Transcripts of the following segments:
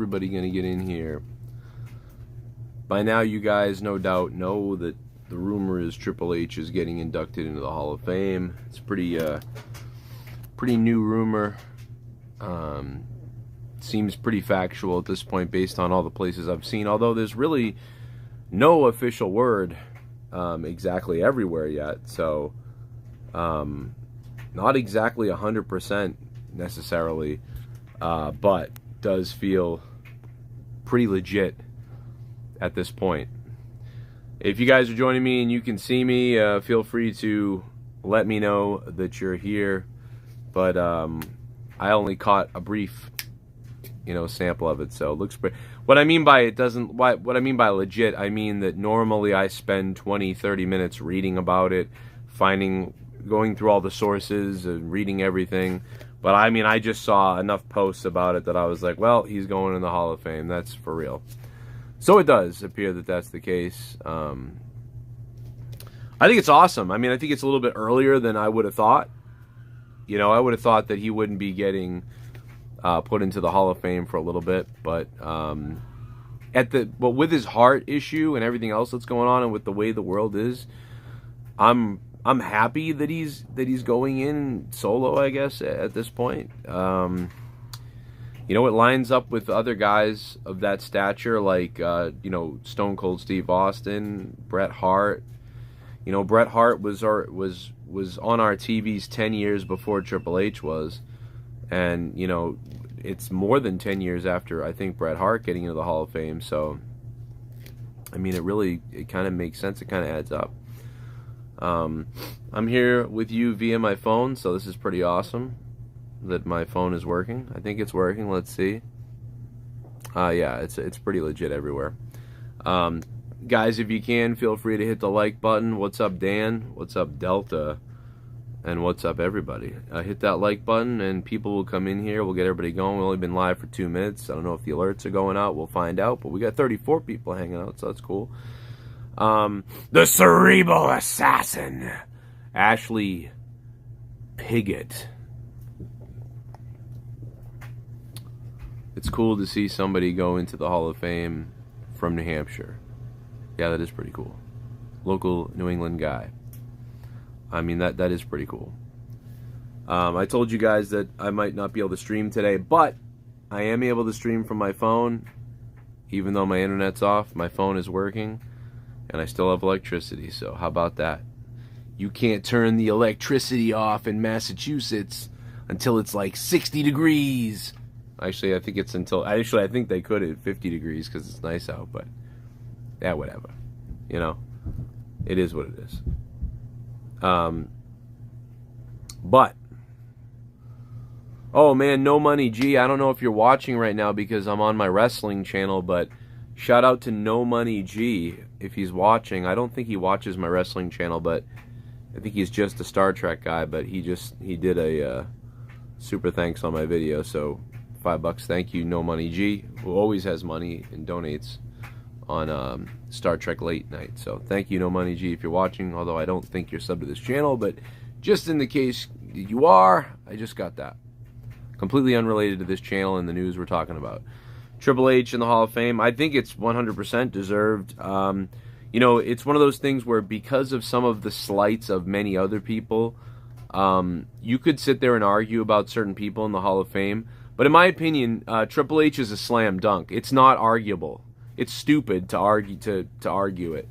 everybody going to get in here? By now, you guys no doubt know that the rumor is Triple H is getting inducted into the Hall of Fame. It's pretty new rumor. Seems pretty factual at this point based on all the places I've seen, although there's really no official word exactly everywhere yet, so not exactly 100% necessarily, but does feel pretty legit at this point. If you guys are joining me and you can see me, feel free to let me know that you're here, but I only caught a brief sample of it, so it looks pretty. What I mean by it doesn't, what I mean by legit, I mean that normally I spend 20-30 minutes reading about it, going through all the sources and reading everything. But I mean, I just saw enough posts about it that I was like, well, he's going in the Hall of Fame. That's for real. So it does appear that that's the case. I think it's awesome. I mean, I think it's a little bit earlier than I would have thought. I would have thought that he wouldn't be getting put into the Hall of Fame for a little bit, but with his heart issue and everything else that's going on, and with the way the world is, I'm happy that he's going in solo, I guess, at this point. It lines up with other guys of that stature, like Stone Cold Steve Austin, Bret Hart. Bret Hart was on our TVs 10 years before Triple H was. And, it's more than 10 years after, I think, Bret Hart getting into the Hall of Fame. So, I mean, it kind of makes sense. It kind of adds up. I'm here with you via my phone, so this is pretty awesome that my phone is working. I think it's working. Let's see. Yeah, it's pretty legit everywhere. Guys, if you can, feel free to hit the like button. What's up, Dan? What's up, Delta? And what's up, everybody? Hit that like button, and people will come in here. We'll get everybody going. We've only been live for 2 minutes. I don't know if the alerts are going out. We'll find out. But we got 34 people hanging out, so that's cool. The Cerebral Assassin, Ashley Piggott. It's cool to see somebody go into the Hall of Fame from New Hampshire. Yeah, that is pretty cool. Local New England guy. I mean, that is pretty cool. I told you guys that I might not be able to stream today, but I am able to stream from my phone. Even though my internet's off, my phone is working, and I still have electricity, so how about that? You can't turn the electricity off in Massachusetts until it's like 60 degrees. Actually, I think it's until... Actually, I think they could at 50 degrees because it's nice out, but... Yeah, whatever. It is what it is. But, oh man, No Money G, I don't know if you're watching right now because I'm on my wrestling channel, but shout out to No Money G if he's watching. I don't think he watches my wrestling channel, but I think he's just a Star Trek guy, but he did a super thanks on my video, so $5. Thank you, No Money G, who always has money and donates on Star Trek Late Night. So thank you, No Money G, if you're watching, although I don't think you're subbed to this channel, but just in the case you are, I just got that. Completely unrelated to this channel and the news we're talking about. Triple H in the Hall of Fame, I think it's 100% deserved. It's one of those things where because of some of the slights of many other people, you could sit there and argue about certain people in the Hall of Fame, but in my opinion, Triple H is a slam dunk. It's not arguable. It's stupid to argue it.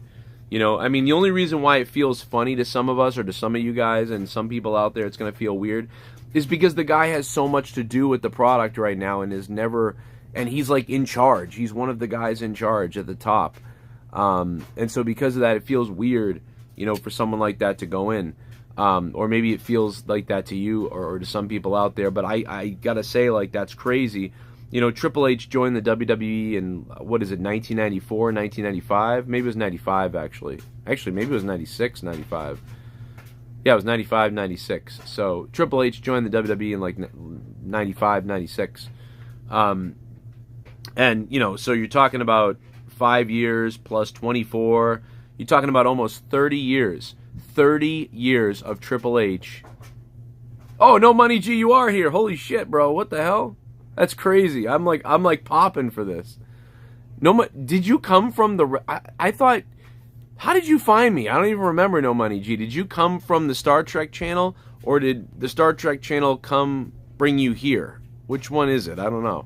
I mean, the only reason why it feels funny to some of us or to some of you guys and some people out there, it's going to feel weird, is because the guy has so much to do with the product right now and he's like in charge. He's one of the guys in charge at the top. And so because of that, it feels weird, for someone like that to go in. Or maybe it feels like that to you or to some people out there. But I got to say, that's crazy. Triple H joined the WWE in, 1994, 1995? Maybe it was 95, actually. Actually, maybe it was 96, 95. Yeah, it was 95, 96. So, Triple H joined the WWE in, 95, 96. So you're talking about 5 years plus 24. You're talking about almost 30 years. 30 years of Triple H. Oh, No Money G, you are here. Holy shit, bro. What the hell? That's crazy. I'm like popping for this. No, did you come from the? I thought. How did you find me? I don't even remember No Money G. Did you come from the Star Trek channel, or did the Star Trek channel come bring you here? Which one is it? I don't know.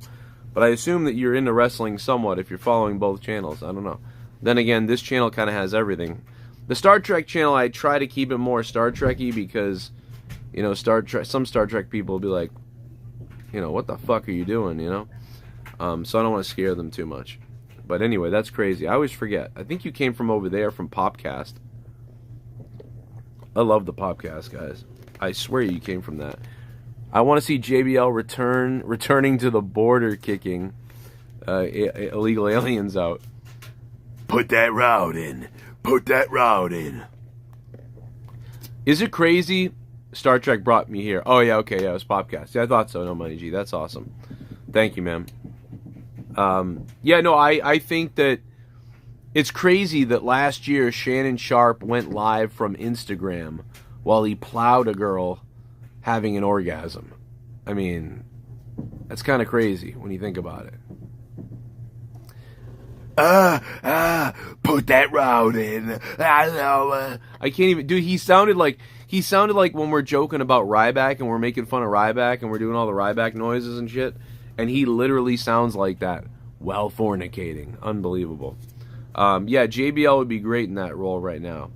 But I assume that you're into wrestling somewhat if you're following both channels. I don't know. Then again, this channel kind of has everything. The Star Trek channel, I try to keep it more Star Trek-y because, you know, some Star Trek people will be like, you know, what the fuck are you doing, you know? So I don't want to scare them too much. But anyway, that's crazy. I always forget. I think you came from over there, from Popcast. I love the Popcast, guys. I swear you came from that. I want to see JBL returning to the border, kicking illegal aliens out. Put that route in. Put that route in. Is it crazy? Star Trek brought me here. Oh, yeah, okay, yeah, it was Popcast. Yeah, I thought so. No Money G. That's awesome. Thank you, man. Yeah, no, I think that it's crazy that last year Shannon Sharp went live from Instagram while he plowed a girl having an orgasm. I mean, that's kind of crazy when you think about it. Put that route in. I can't even, dude, he sounded like when we're joking about Ryback and we're making fun of Ryback and we're doing all the Ryback noises and shit. And he literally sounds like that while fornicating. Unbelievable. Yeah, JBL would be great in that role right now.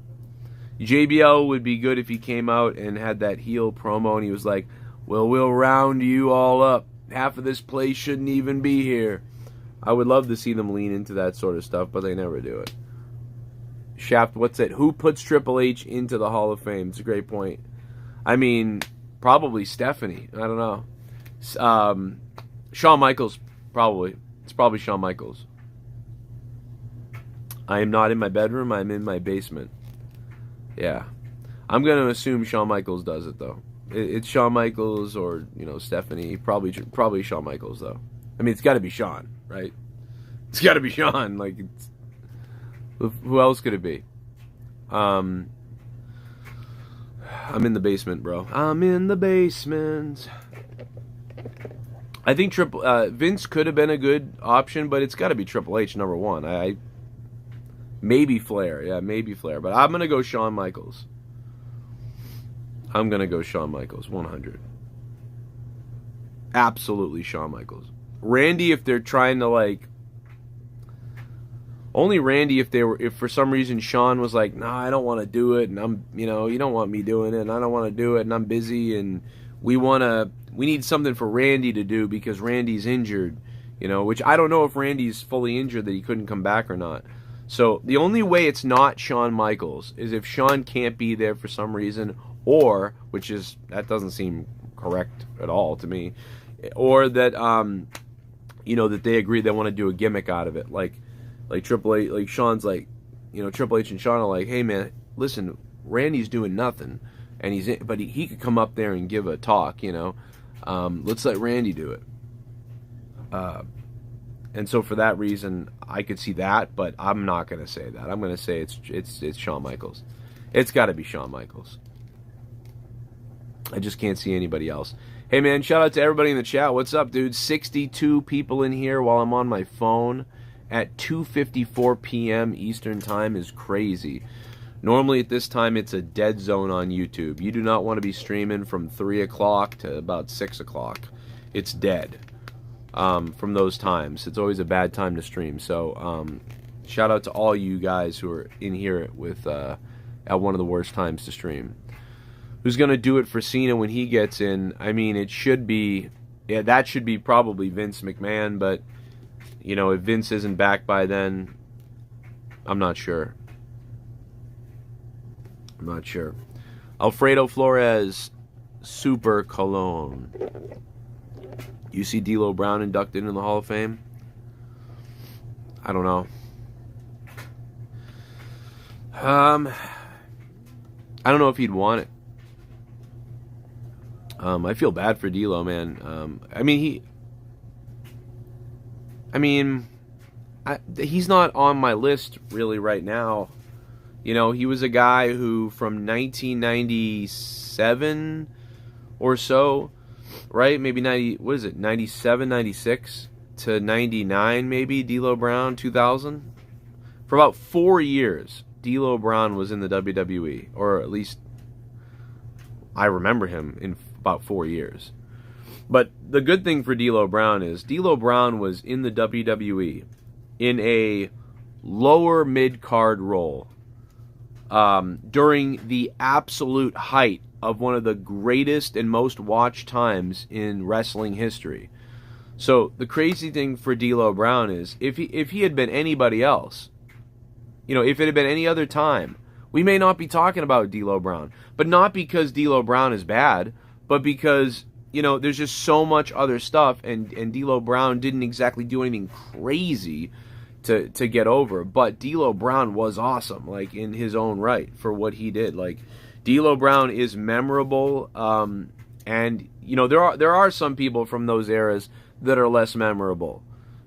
JBL would be good if he came out and had that heel promo and he was like, well, we'll round you all up. Half of this place shouldn't even be here. I would love to see them lean into that sort of stuff, but they never do it. Shaft, what's it? Who puts Triple H into the Hall of Fame? It's a great point. I mean, probably Stephanie. I don't know. Shawn Michaels, probably. It's probably Shawn Michaels. I am not in my bedroom. I'm in my basement. Yeah. I'm going to assume Shawn Michaels does it, though. It's Shawn Michaels or, you know, Stephanie. Probably Shawn Michaels, though. I mean, it's got to be Shawn, right? It's got to be Shawn. Like, who else could it be? I'm in the basement, bro. I'm in the basement. I think Vince could have been a good option, but it's got to be Triple H number one. Maybe Flair. Yeah, maybe Flair. But I'm going to go Shawn Michaels. I'm going to go Shawn Michaels, 100. Absolutely Shawn Michaels. Randy, if they're trying to, like... Only Randy if for some reason Shawn was like, nah, I don't want to do it, and I'm, you know, you don't want me doing it, and I don't want to do it, and I'm busy, and we need something for Randy to do because Randy's injured, you know, which I don't know if Randy's fully injured that he couldn't come back or not. So the only way it's not Shawn Michaels is if Shawn can't be there for some reason, or, that doesn't seem correct at all to me, or that, you know, that they agree they want to do a gimmick out of it, like Triple H, like Shawn's like, you know, Triple H and Shawn are like, hey man, listen, Randy's doing nothing, and but he could come up there and give a talk, you know, let's let Randy do it. And so for that reason, I could see that, but I'm not going to say that. I'm going to say it's Shawn Michaels. It's got to be Shawn Michaels. I just can't see anybody else. Hey man, shout out to everybody in the chat. What's up, dude? 62 people in here while I'm on my phone at 2:54 p.m. Eastern Time is crazy. Normally at this time, it's a dead zone on YouTube. You do not want to be streaming from 3 o'clock to about 6 o'clock. It's dead from those times. It's always a bad time to stream. So shout out to all you guys who are in here with at one of the worst times to stream. Who's going to do it for Cena when he gets in? I mean, it should be... Yeah, that should be probably Vince McMahon, but, you know, if Vince isn't back by then, I'm not sure. I'm not sure. Alfredo Flores, Super Cologne. You see D'Lo Brown inducted in the Hall of Fame? I don't know. I don't know if he'd want it. I feel bad for D'Lo, man. He's not on my list really right now. You know, he was a guy who from 1997 or so right? Maybe 90, what is it, 97, 96 to 99 maybe, D'Lo Brown, 2000. For about 4 years, D'Lo Brown was in the WWE, or at least I remember him in about 4 years. But the good thing for D'Lo Brown is D'Lo Brown was in the WWE in a lower mid-card role during the absolute height of one of the greatest and most watched times in wrestling history. So the crazy thing for D'Lo Brown is if he had been anybody else, you know, if it had been any other time, we may not be talking about D'Lo Brown. But not because D'Lo Brown is bad, but because, you know, there's just so much other stuff, and D'Lo Brown didn't exactly do anything crazy to get over. But D'Lo Brown was awesome, like, in his own right for what he did. Like, D'Lo Brown is memorable, and, you know, there are some people from those eras that are less memorable,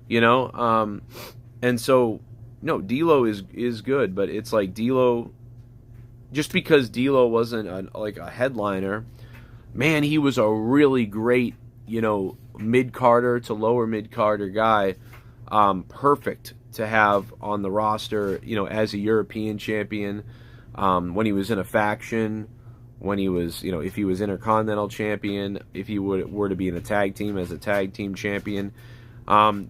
you know? And so, no, D'Lo is good, but it's like D'Lo, just because D'Lo wasn't like a headliner, man, he was a really great, you know, mid-carder to lower mid-carder guy, perfect to have on the roster, you know, as a European champion, when he was in a faction, when he was, you know, if he was Intercontinental champion, if he were to be in a tag team as a tag team champion.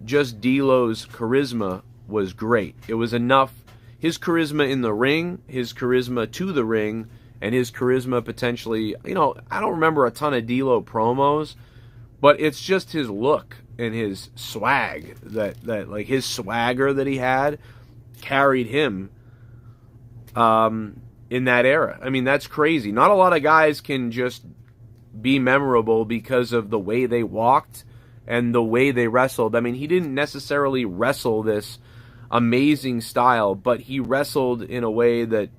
Just D'Lo's charisma was great. It was enough. His charisma in the ring, his charisma to the ring, and his charisma potentially, you know, I don't remember a ton of D'Lo promos, but it's just his look and his swag, that like his swagger that he had carried him in that era. I mean, that's crazy. Not a lot of guys can just be memorable because of the way they walked and the way they wrestled. I mean, he didn't necessarily wrestle this amazing style, but he wrestled in a way that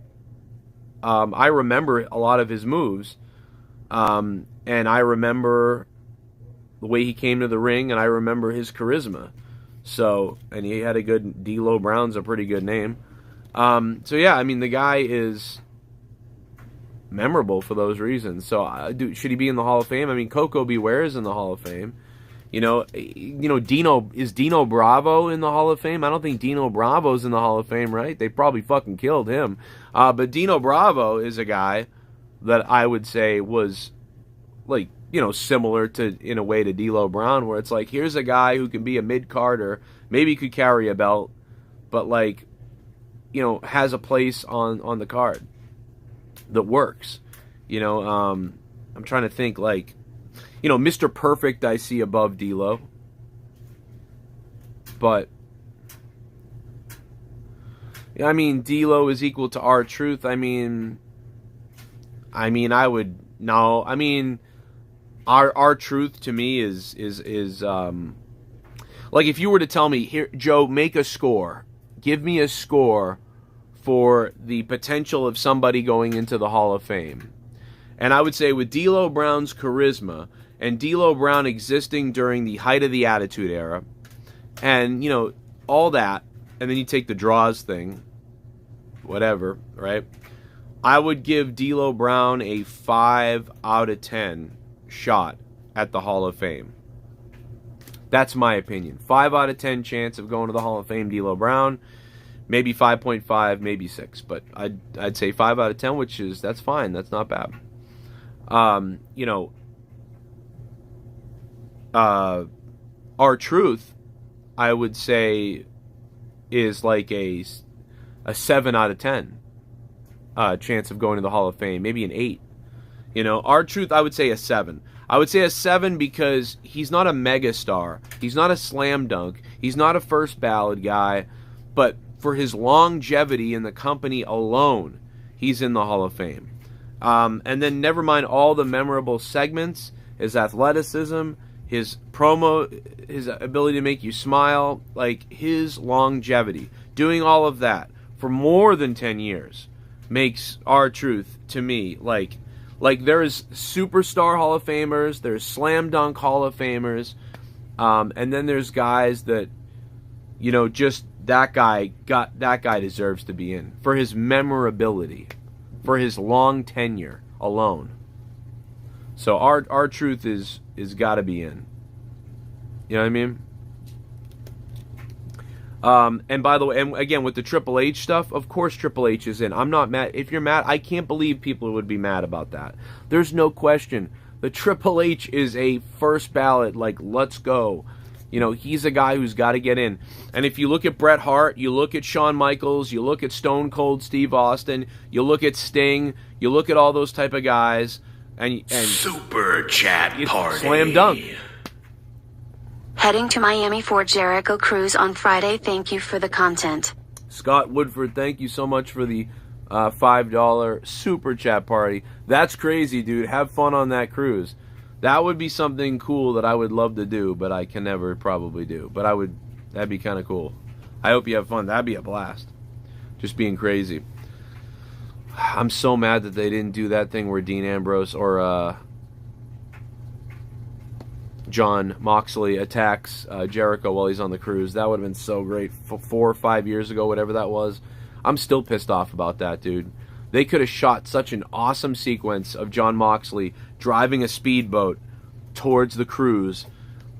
I remember a lot of his moves, and I remember the way he came to the ring, and I remember his charisma. So, and he had a good, D'Lo Brown's a pretty good name. So yeah, I mean, the guy is memorable for those reasons. So, should he be in the Hall of Fame? I mean, Coco Beware is in the Hall of Fame. You know, is Dino Bravo in the Hall of Fame? I don't think Dino Bravo's in the Hall of Fame, right? They probably fucking killed him. But Dino Bravo is a guy that I would say was, like, you know, similar to, in a way, to D'Lo Brown, where it's like, here's a guy who can be a mid-carder, maybe could carry a belt, but, like, you know, has a place on the card that works. You know, I'm trying to think, like, you know, Mr. Perfect I see above D'Lo. But, I mean, D'Lo is equal to R-Truth. I mean, I would, no, I mean, R-Truth to me is like, if you were to tell me, here, Joe, make a score. Give me a score for the potential of somebody going into the Hall of Fame. And I would say with D'Lo Brown's charisma, and D'Lo Brown existing during the height of the Attitude Era, and, you know, all that, and then you take the draws thing, whatever, right? I would give D'Lo Brown a 5 out of 10 shot at the Hall of Fame. That's my opinion. 5 out of 10 chance of going to the Hall of Fame, D'Lo Brown. Maybe 5.5, maybe 6, but I'd say 5 out of 10, which is, that's fine. That's not bad. You know, R-Truth, I would say, is like a 7 out of 10 chance of going to the Hall of Fame, maybe an 8. You know, R-Truth, I would say a 7. I would say a 7 because he's not a megastar. He's not a slam dunk. He's not a first ballot guy. But for his longevity in the company alone, he's in the Hall of Fame. And then never mind all the memorable segments, his athleticism, his promo, his ability to make you smile, like his longevity. Doing all of that for more than 10 years makes R-Truth, to me, like there's superstar Hall of Famers, there's slam dunk Hall of Famers, and then there's guys that, you know, just that guy deserves to be in for his memorability, for his long tenure alone. So our truth is got to be in. You know what I mean? And by the way, and again, with the Triple H stuff, of course Triple H is in. I'm not mad. If you're mad, I can't believe people would be mad about that. There's no question. The Triple H is a first ballot, like, let's go. You know, he's a guy who's got to get in. And if you look at Bret Hart, you look at Shawn Michaels, you look at Stone Cold Steve Austin, you look at Sting, you look at all those type of guys, and Super Chat Party. Slam dunk. Heading to Miami for Jericho cruise on Friday. Thank you for the content. Scott Woodford, thank you so much for the $5 Super Chat Party. That's crazy, dude. Have fun on that cruise. That would be something cool that I would love to do, but I can never probably do. But that'd be kind of cool. I hope you have fun. That'd be a blast. Just being crazy. I'm so mad that they didn't do that thing where Dean Ambrose or Jon Moxley attacks Jericho while he's on the cruise. That would have been so great 4 or 5 years ago, whatever that was. I'm still pissed off about that, dude. They could have shot such an awesome sequence of Jon Moxley driving a speedboat towards the cruise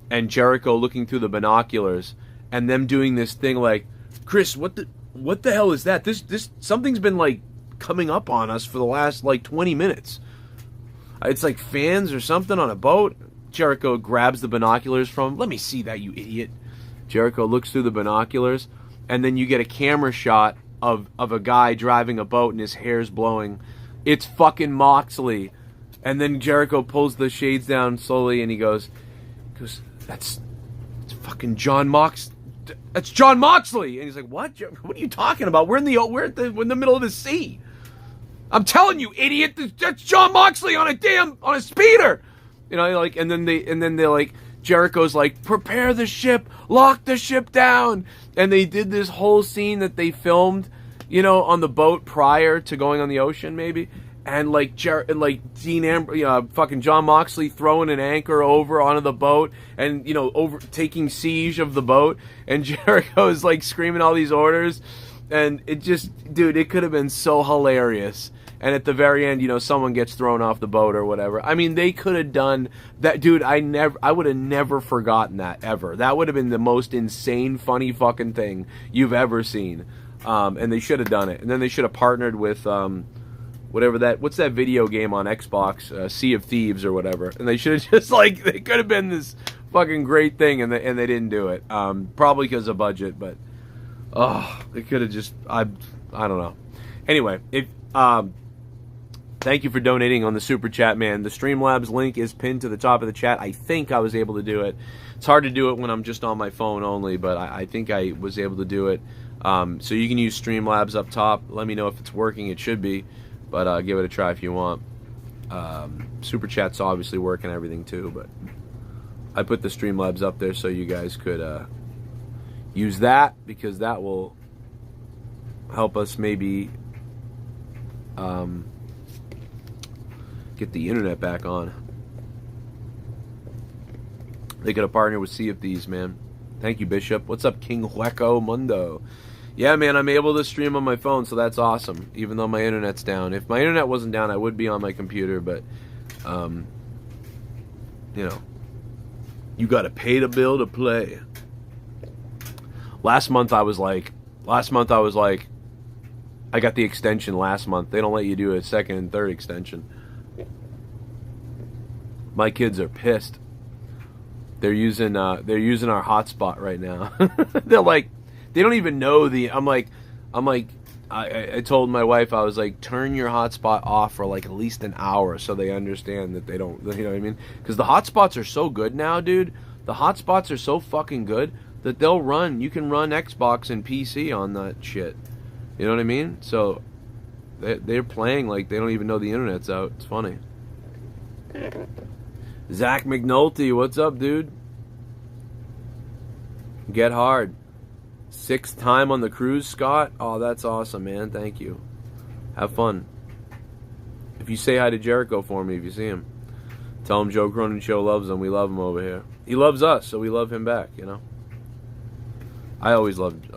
and Jericho looking through the binoculars and them doing this thing like, Chris, what the hell is that? This something's been like coming up on us for the last like 20 minutes. It's like fans or something on a boat. Jericho grabs the binoculars from him. Let me see that, you idiot. Jericho looks through the binoculars, and then you get a camera shot of a guy driving a boat and his hair's blowing. It's fucking Moxley. And then Jericho pulls the shades down slowly and he goes, it's fucking Jon Mox. That's Jon Moxley. And he's like, what? What are you talking about? We're in the middle of the sea. I'm telling you, idiot. That's Jon Moxley on a speeder. You know, like, and then they like, Jericho's like, prepare the ship, lock the ship down. And they did this whole scene that they filmed, you know, on the boat prior to going on the ocean, maybe. And like Dean Ambrose, fucking Jon Moxley throwing an anchor over onto the boat, and you know, taking siege of the boat, and Jericho is like screaming all these orders, and it just, dude, it could have been so hilarious. And at the very end, you know, someone gets thrown off the boat or whatever. I mean, they could have done that, dude. I would have never forgotten that ever. That would have been the most insane, funny fucking thing you've ever seen. And they should have done it. And then they should have partnered with what's that video game on Xbox, Sea of Thieves or whatever. And they should have just like, they could have been this fucking great thing, and they didn't do it. Probably because of budget, but they could have just, I don't know. Anyway, thank you for donating on the Super Chat, man. The Streamlabs link is pinned to the top of the chat. I think I was able to do it. It's hard to do it when I'm just on my phone only, but I think I was able to do it. So you can use Streamlabs up top. Let me know if it's working. It should be, but give it a try if you want. Super Chat's obviously working everything too, but I put the Streamlabs up there so you guys could use that, because that will help us maybe get the internet back on. They could have partnered with Sea of Thieves, man. Thank you, Bishop. What's up, King Hueco Mundo? Yeah, man, I'm able to stream on my phone, so that's awesome, even though my internet's down. If my internet wasn't down, I would be on my computer, but, you know, you got to pay the bill to play. Last month I was like, I got the extension last month. They don't let you do a second and third extension. My kids are pissed. They're using our hotspot right now. They're like, they don't even know I told my wife, I was like, turn your hotspot off for like at least an hour so they understand that they don't, you know what I mean? Because the hotspots are so good now, dude. The hotspots are so fucking good that you can run Xbox and PC on that shit. You know what I mean? So they're playing like they don't even know the internet's out. It's funny. Zach McNulty, what's up, dude? Get hard. 6th time on the cruise, Scott? Oh, that's awesome, man. Thank you. Have fun. If you say hi to Jericho for me, if you see him, tell him Joe Cronin Show loves him. We love him over here. He loves us, so we love him back, you know? I always loved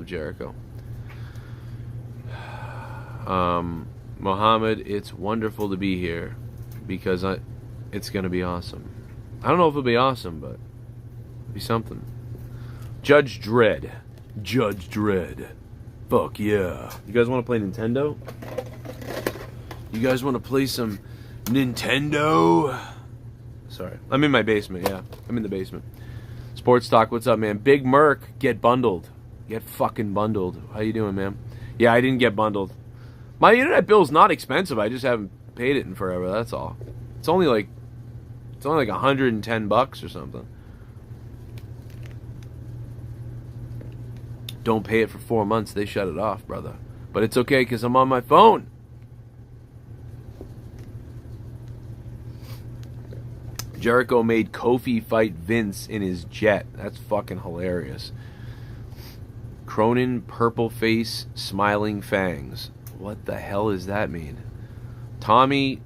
Jericho. Mohammed, it's wonderful to be here because It's gonna be awesome. I don't know if it'll be awesome, but it'll be something. Judge Dredd. Judge Dredd. Fuck yeah. You guys want to play Nintendo? You guys want to play some Nintendo? Sorry. I'm in my basement, yeah. I'm in the basement. Sports Talk, what's up, man? Big Merc, get bundled. Get fucking bundled. How you doing, man? Yeah, I didn't get bundled. My internet bill's not expensive. I just haven't paid it in forever, that's all. It's only like $110 or something. Don't pay it for 4 months. They shut it off, brother. But it's okay because I'm on my phone. Jericho made Kofi fight Vince in his jet. That's fucking hilarious. Cronin, purple face, smiling fangs. What the hell does that mean? Tommy,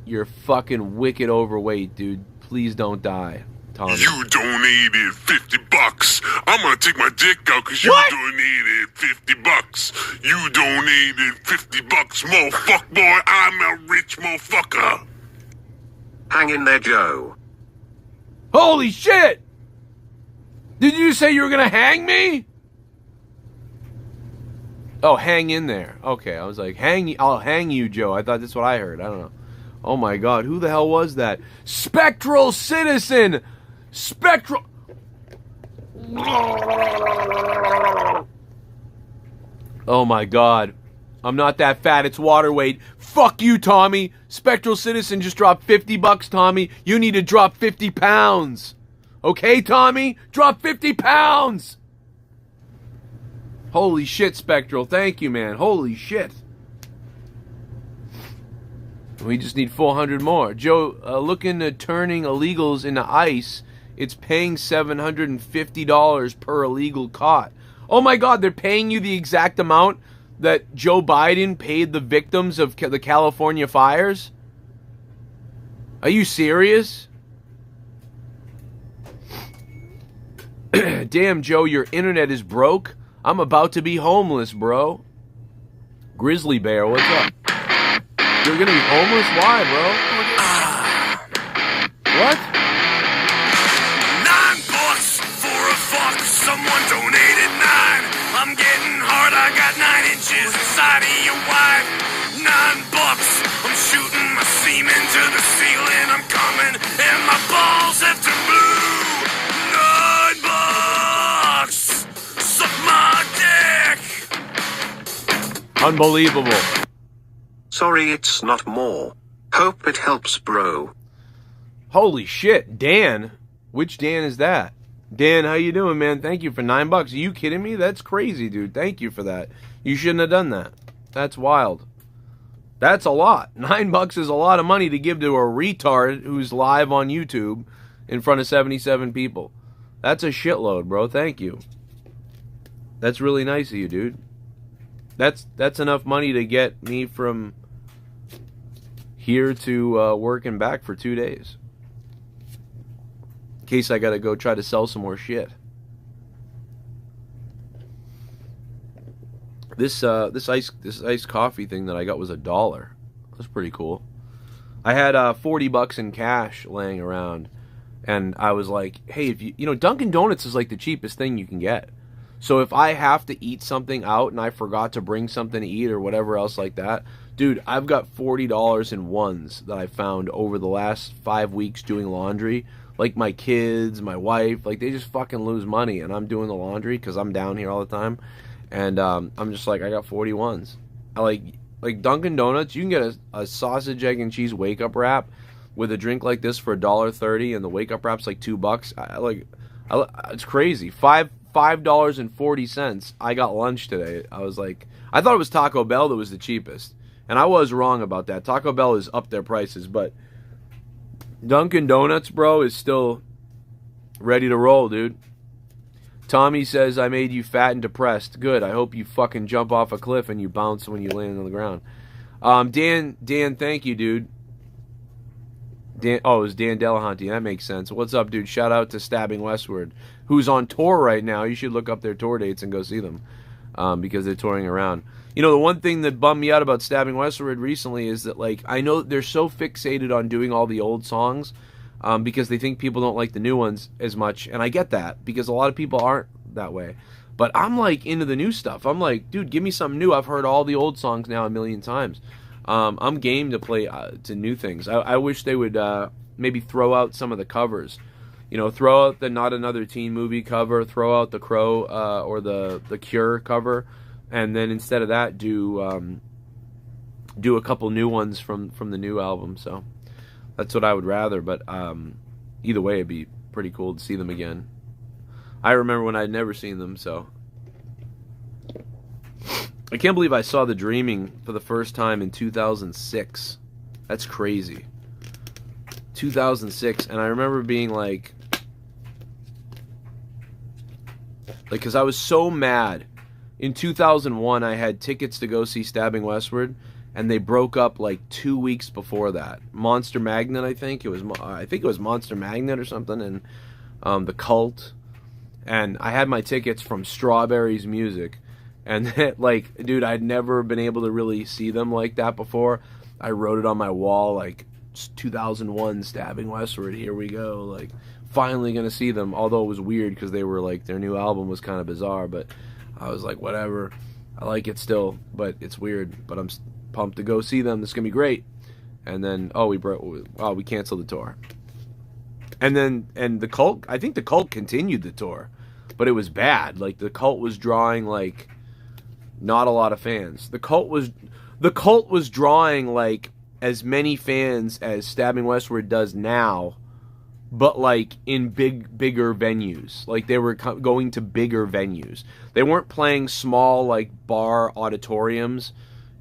you're fucking wicked overweight, dude. Please don't die. Tommy. You donated $50. I'm gonna take my dick out because you donated $50. You donated $50, motherfucker boy. I'm a rich motherfucker. Hang in there, Joe. Holy shit! Did you say you were gonna hang me? Oh, hang in there. Okay, I was like, I'll hang you, Joe. I thought that's what I heard. I don't know. Oh my god, who the hell was that? Spectral Citizen! Spectral... Oh my god. I'm not that fat, it's water weight. Fuck you, Tommy. Spectral Citizen just dropped $50, Tommy. You need to drop 50 pounds. Okay, Tommy? Drop 50 pounds! Holy shit, Spectral. Thank you, man. Holy shit. We just need 400 more. Joe, looking at turning illegals into ICE, it's paying $750 per illegal caught. Oh my god, they're paying you the exact amount that Joe Biden paid the victims of the California fires? Are you serious? Damn, Joe, your internet is broke. I'm about to be homeless, bro. Grizzly Bear, what's up? You're gonna be homeless? Why, bro? What? $9 for a fuck. Someone donated 9. I'm getting hard. I got 9 inches inside of your wife. $9. I'm shooting my semen to the ceiling. I'm coming, and my balls have turned blue. $9. Suck my dick. Unbelievable. Sorry, it's not more. Hope it helps, bro. Holy shit, Dan. Which Dan is that? Dan, how you doing, man? Thank you for $9. Are you kidding me? That's crazy, dude. Thank you for that. You shouldn't have done that. That's wild. That's a lot. $9 is a lot of money to give to a retard who's live on YouTube in front of 77 people. That's a shitload, bro. Thank you. That's really nice of you, dude. That's enough money to get me from here to work and back for 2 days. In case I gotta go try to sell some more shit. This iced coffee thing that I got was $1. That's pretty cool. I had $40 in cash laying around, and I was like, hey, if you know, Dunkin' Donuts is like the cheapest thing you can get. So if I have to eat something out and I forgot to bring something to eat or whatever else like that, dude, I've got $40 in ones that I found over the last 5 weeks doing laundry. Like my kids, my wife, like they just fucking lose money, and I'm doing the laundry because I'm down here all the time. And I'm just like, I got 41s. I like Dunkin' Donuts, you can get a sausage, egg, and cheese wake-up wrap with a drink like this for $1.30, and the wake-up wrap's like $2. It's crazy. $5.40. I got lunch today. I was like, I thought it was Taco Bell that was the cheapest, and I was wrong about that. Taco Bell has upped their prices, but Dunkin' Donuts, bro, is still ready to roll, dude. Tommy says, I made you fat and depressed. Good. I hope you fucking jump off a cliff and you bounce when you land on the ground. Dan, thank you, dude. Dan, oh, it was Dan Delahanty. That makes sense. What's up, dude? Shout out to Stabbing Westward, who's on tour right now. You should look up their tour dates and go see them. because they're touring around. You know, the one thing that bummed me out about Stabbing Westward recently is that, like, I know they're so fixated on doing all the old songs because they think people don't like the new ones as much. And I get that because a lot of people aren't that way. But I'm, like, into the new stuff. I'm like, dude, give me something new. I've heard all the old songs now a million times. I'm game to play to new things. I wish they would maybe throw out some of the covers. You know, throw out the Not Another Teen Movie cover, throw out the Crow or the Cure cover, and then instead of that, do a couple new ones from the new album. So that's what I would rather. But either way, it'd be pretty cool to see them again. I remember when I'd never seen them, so I can't believe I saw The Dreaming for the first time in 2006. That's crazy. 2006, and I remember being like, because I was so mad. In 2001, I had tickets to go see Stabbing Westward, and they broke up like 2 weeks before that. Monster Magnet, I think it was Monster Magnet or something, and The Cult. And I had my tickets from Strawberries Music, and like, dude, I'd never been able to really see them like that before. I wrote it on my wall, like, 2001 Stabbing Westward, here we go, like, finally gonna see them. Although it was weird because they were like, their new album was kind of bizarre, but I was like, whatever, I like it still, but it's weird, but I'm pumped to go see them. It's gonna be great. And then we canceled the tour. And the Cult, I think the Cult continued the tour, but it was bad. Like, the Cult was drawing like not a lot of fans. The Cult was drawing like as many fans as Stabbing Westward does now, but like in bigger venues. Like, they were going to bigger venues. They weren't playing small like bar auditoriums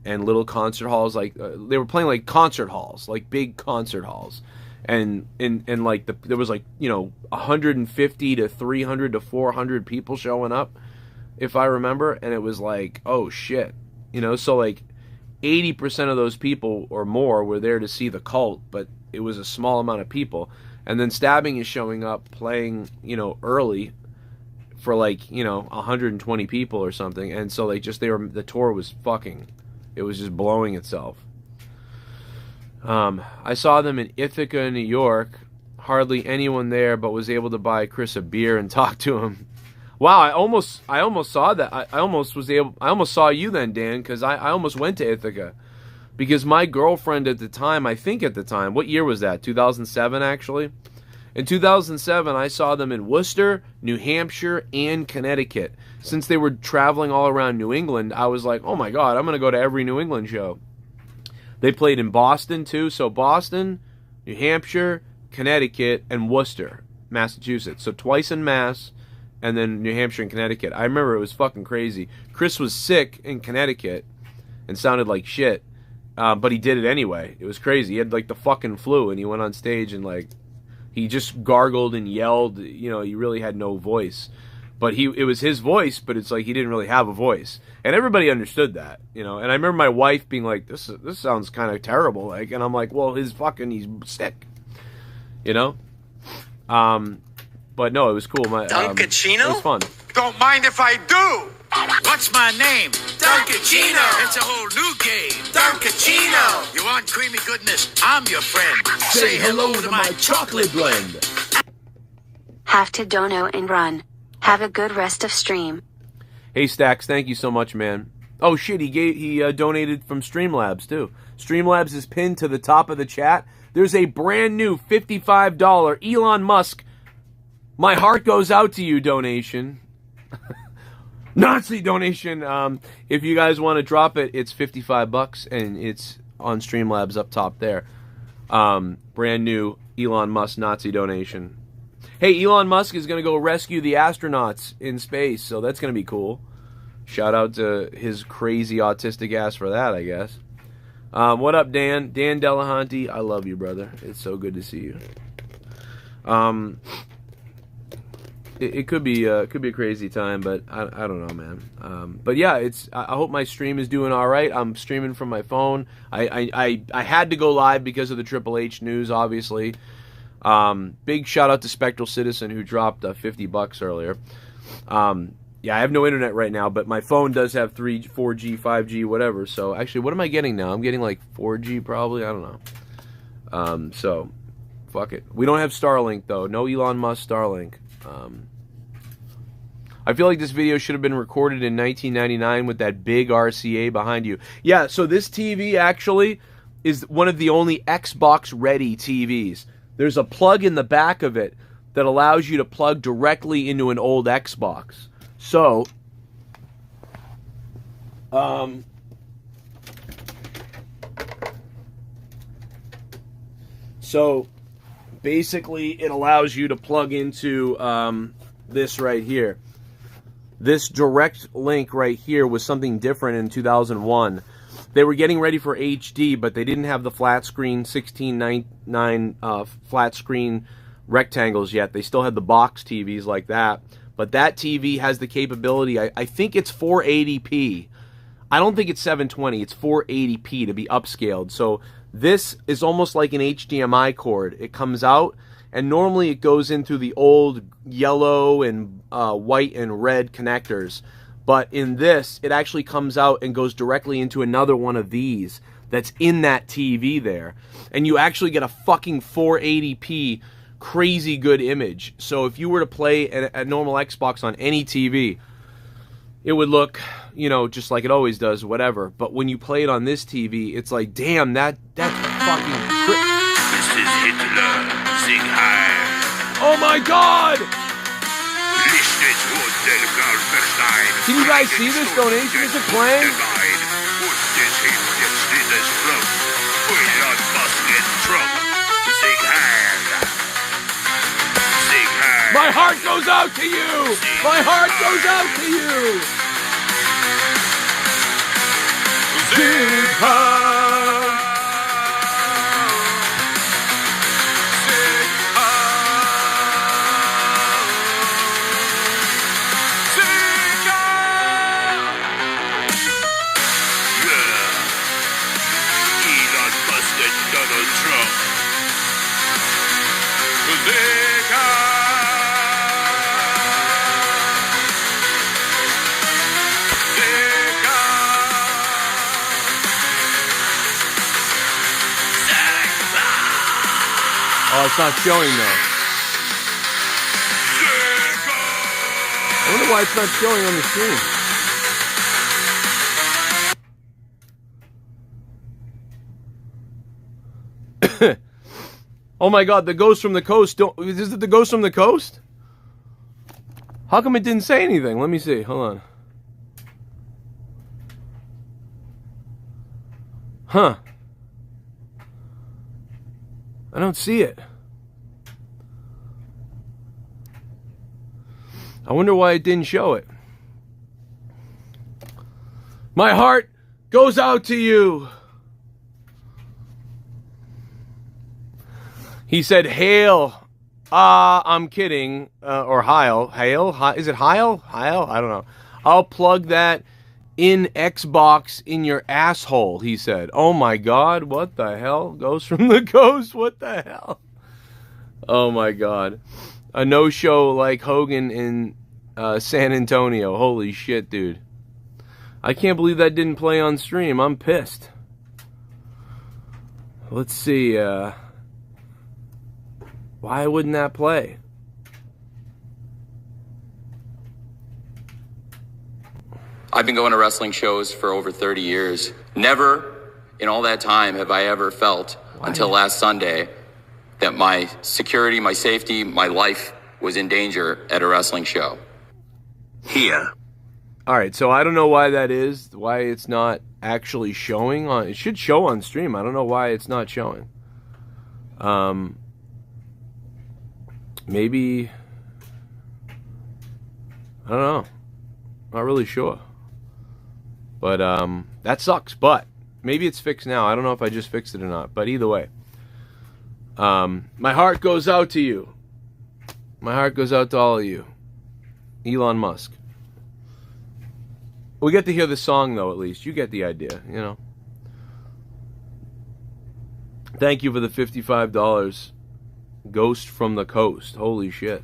and little concert halls. Like they were playing like concert halls, like big concert halls. And like there was like, you know, 150 to 300 to 400 people showing up, if I remember, and it was like, oh shit, you know. So like 80% of those people or more were there to see the Cult, but it was a small amount of people. And then Stabbing is showing up playing, you know, early for like, you know, 120 people or something, and so like the tour was it was just blowing itself. I saw them in Ithaca, New York. Hardly anyone there, but was able to buy Chris a beer and talk to him. Wow, I almost saw that. I almost saw you then, Dan, because I almost went to Ithaca. Because my girlfriend at the time, what year was that? 2007, actually? In 2007, I saw them in Worcester, New Hampshire, and Connecticut. Since they were traveling all around New England, I was like, oh my god, I'm going to go to every New England show. They played in Boston, too. So Boston, New Hampshire, Connecticut, and Worcester, Massachusetts. So twice in Mass, and then New Hampshire and Connecticut. I remember it was fucking crazy. Chris was sick in Connecticut and sounded like shit, but he did it anyway. It was crazy. He had like the fucking flu, and he went on stage and like he just gargled and yelled. You know, he really had no voice. But it was his voice, but it's like he didn't really have a voice. And everybody understood that, you know. And I remember my wife being like, this sounds kind of terrible. Like, and I'm like, well, he's sick, you know. But no, it was cool. Duncachino? It was fun. Don't mind if I do. What's my name? Duncachino. It's a whole new game. Duncachino. You want creamy goodness? I'm your friend. Say hello to my chocolate blend. Have to dono and run. Have a good rest of stream. Hey Stacks, thank you so much, man. Oh shit, he donated from Streamlabs too. Streamlabs is pinned to the top of the chat. There's a brand new $55 Elon Musk, my heart goes out to you donation. Nazi donation. If you guys want to drop it, it's $55 and it's on Streamlabs up top there. Brand new Elon Musk Nazi donation. Hey, Elon Musk is going to go rescue the astronauts in space, so that's going to be cool. Shout out to his crazy autistic ass for that, I guess. What up, Dan? Dan Delahanty, I love you, brother. It's so good to see you. It could be a crazy time, but I don't know, man. But yeah, I hope my stream is doing all right. I'm streaming from my phone. I had to go live because of the Triple H news, obviously. Big shout out to Spectral Citizen who dropped $50 earlier. Yeah, I have no internet right now, but my phone does have 3G, 4G, 5G, whatever. So actually, what am I getting now? I'm getting like 4G probably. I don't know. So fuck it. We don't have Starlink though. No Elon Musk Starlink. I feel like this video should have been recorded in 1999 with that big RCA behind you. Yeah, so this TV actually is one of the only Xbox-ready TVs. There's a plug in the back of it that allows you to plug directly into an old Xbox. So, basically it allows you to plug into this right here. This direct link right here was something different in 2001. They were getting ready for HD, but they didn't have the flat screen 16:9 flat screen rectangles yet. They still had the box TVs like that. But that TV has the capability, I think it's 480p. I don't think it's 720, it's 480p to be upscaled. So this is almost like an HDMI cord. It comes out, and normally it goes into the old yellow and white and red connectors. But in this, it actually comes out and goes directly into another one of these that's in that TV there. And you actually get a fucking 480p crazy good image. So if you were to play a normal Xbox on any TV, it would look, you know, just like it always does, whatever. But when you play it on this TV, it's like, damn, that's fucking... This is Hitler, sing high. Oh my god! Can you guys see this donation? Is it playing? My heart goes out to you! My heart goes out to you! Sing high! Oh, it's not showing though. I wonder why it's not showing on the screen. Oh my god, the Ghost from the Coast. Is it the Ghost from the Coast? How come it didn't say anything? Let me see. Hold on. Huh. I don't see it. I wonder why it didn't show it. My heart goes out to you. He said, hail. I'm kidding. Or Heil. Hail? Is it Heil? Heil? I don't know. I'll plug that in Xbox in your asshole, he said. Oh my god, what the hell? Ghost from the Coast, what the hell? Oh my god. A no-show like Hogan in San Antonio. Holy shit, dude. I can't believe that didn't play on stream. I'm pissed. Let's see. Why wouldn't that play? I've been going to wrestling shows for over 30 years. Never in all that time have I ever felt, until last Sunday, that my security, my safety, my life was in danger at a wrestling show. Here. Alright, so I don't know why that is, why it's not actually showing on... It should show on stream. I don't know why it's not showing. Maybe... I don't know. Not really sure. But, that sucks, but maybe it's fixed now. I don't know if I just fixed it or not, but either way. My heart goes out to you. My heart goes out to all of you. Elon Musk. We get to hear the song, though, at least. You get the idea, you know. Thank you for the $55. Ghost from the Coast. Holy shit.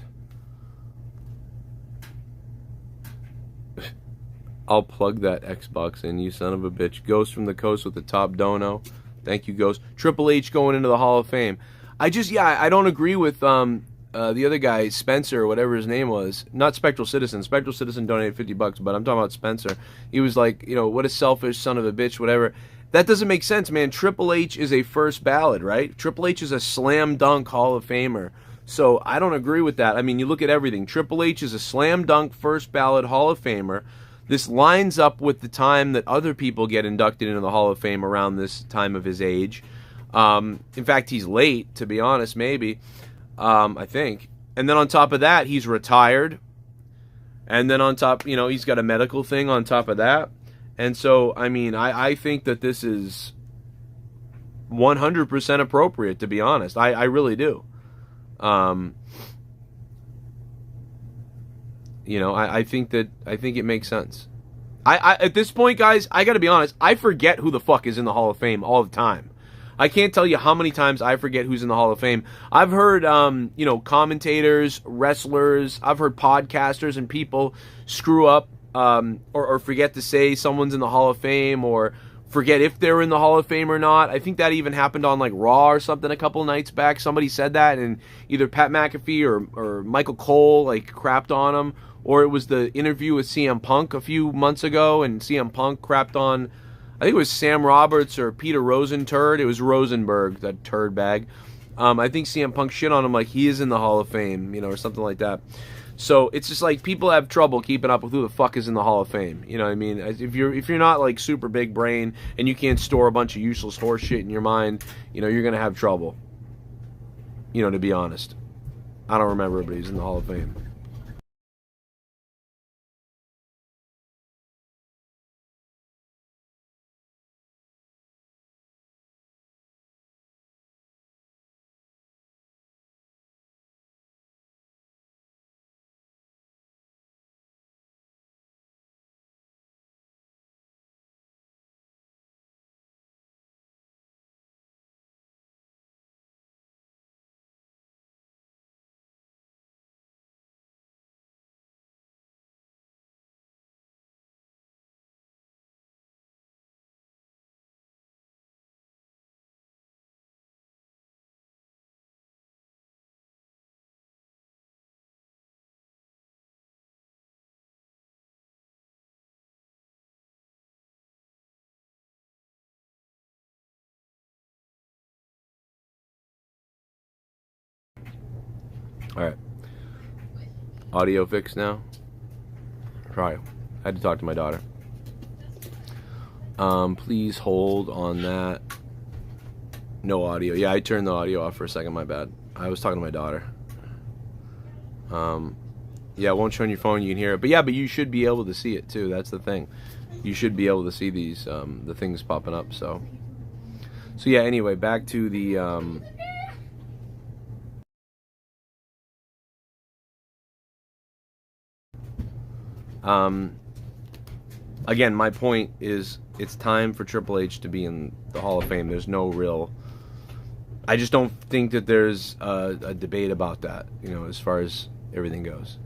I'll plug that Xbox in, you son of a bitch. Ghost from the Coast with the top dono. Thank you, Ghost. Triple H going into the Hall of Fame. I don't agree with the other guy, Spencer, or whatever his name was. Not Spectral Citizen. Spectral Citizen donated $50, but I'm talking about Spencer. He was like, you know, what a selfish son of a bitch, whatever. That doesn't make sense, man. Triple H is a first ballot, right? Triple H is a slam dunk Hall of Famer. So I don't agree with that. I mean, you look at everything. Triple H is a slam dunk first ballot Hall of Famer. This lines up with the time that other people get inducted into the Hall of Fame around this time of his age. In fact, he's late, to be honest, maybe. I think. And then on top of that, he's retired. And then on top, you know, he's got a medical thing on top of that. And so, I mean, I think that this is 100% appropriate, to be honest. I really do. You know, I think it makes sense. At this point, guys, I gotta be honest, I forget who the fuck is in the Hall of Fame all the time. I can't tell you how many times I forget who's in the Hall of Fame. I've heard, you know, commentators, wrestlers, I've heard podcasters and people screw up, or forget to say someone's in the Hall of Fame, or forget if they're in the Hall of Fame or not. I think that even happened on like Raw or something a couple nights back. Somebody said that, and either Pat McAfee or Michael Cole like crapped on him, or it was the interview with CM Punk a few months ago, and CM Punk crapped on, I think it was Sam Roberts or Peter Rosenturd. It was Rosenberg, that turd bag. I think CM Punk shit on him like he is in the Hall of Fame, you know, or something like that. So it's just like people have trouble keeping up with who the fuck is in the Hall of Fame. You know what I mean? If you're not like super big brain and you can't store a bunch of useless horse shit in your mind, you know, you're gonna have trouble. You know, to be honest, I don't remember, but he's in the Hall of Fame. Alright. Audio fixed now? Try. I had to talk to my daughter. Please hold on that. No audio. Yeah, I turned the audio off for a second, my bad. I was talking to my daughter. Yeah, it won't show on your phone, you can hear it. But yeah, but you should be able to see it too, that's the thing. You should be able to see these, the things popping up, so yeah, anyway, back to the, again, my point is it's time for Triple H to be in the Hall of Fame. There's no real... I just don't think that there's a debate about that, you know, as far as everything goes.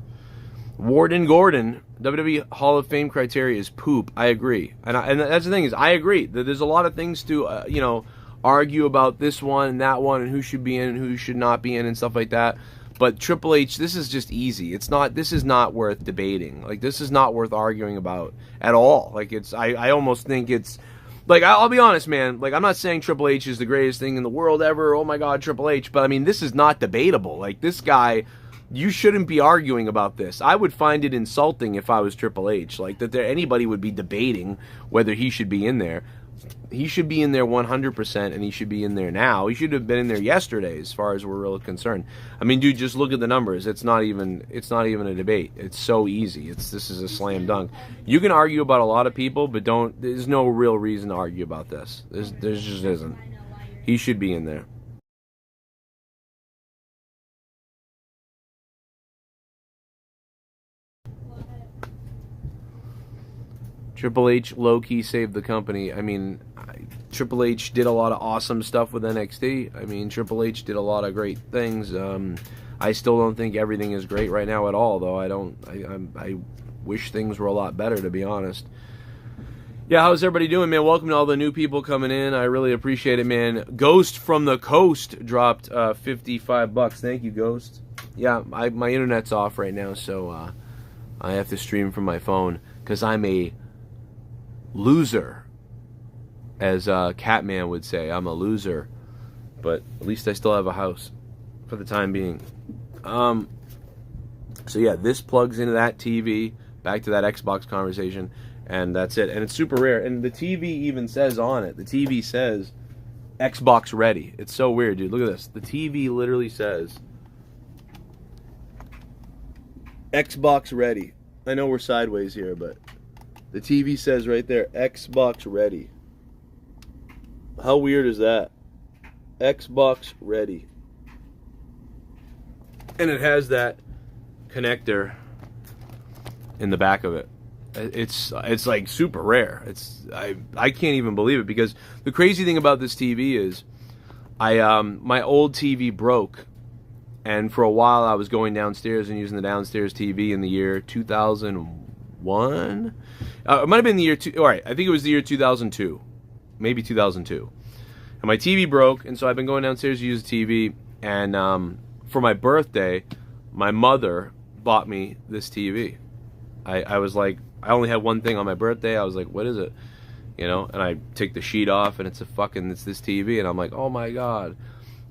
Warden Gordon, WWE Hall of Fame criteria is poop. I agree. And that's the thing is, I agree. that There's a lot of things to, you know, argue about this one and that one and who should be in and who should not be in and stuff like that. But Triple H, this is just easy. This is not worth debating. Like, this is not worth arguing about at all. Like, I almost think it's, like, I'll be honest, man. Like, I'm not saying Triple H is the greatest thing in the world ever. Oh my God, Triple H. But I mean, this is not debatable. Like, this guy, you shouldn't be arguing about this. I would find it insulting if I was Triple H. Like, that anybody would be debating whether he should be in there. He should be in there 100%, and he should be in there now. He should have been in there yesterday, as far as we're really concerned. I mean, dude, just look at the numbers. It's not even a debate. It's so easy. This is a slam dunk. You can argue about a lot of people, but there's no real reason to argue about this. There just isn't. He should be in there. Triple H low-key saved the company. I mean, Triple H did a lot of awesome stuff with NXT. I mean, Triple H did a lot of great things. I still don't think everything is great right now at all, though. wish things were a lot better, to be honest. Yeah, how's everybody doing, man? Welcome to all the new people coming in. I really appreciate it, man. Ghost from the Coast dropped $55. Thank you, Ghost. Yeah, my internet's off right now, so I have to stream from my phone because I'm a loser, as Catman would say. I'm a loser, but at least I still have a house for the time being. So yeah, this plugs into that TV, back to that Xbox conversation, and that's it. And it's super rare. And the TV even says on it, the TV says Xbox ready. It's so weird, dude. Look at this. The TV literally says Xbox ready. I know we're sideways here, but the TV says right there, Xbox ready. How weird is that? Xbox ready. And it has that connector in the back of it. It's like super rare. I can't even believe it, because the crazy thing about this TV is my old TV broke, and for a while I was going downstairs and using the downstairs TV in the year 2001. It might have been the year all right, I think it was the year 2002, maybe 2002. And my TV broke, and so I've been going downstairs to use the TV, and for my birthday, my mother bought me this TV. I was like, I only had one thing on my birthday. I was like, what is it? You know, and I take the sheet off, and it's this TV, and I'm like, oh my god.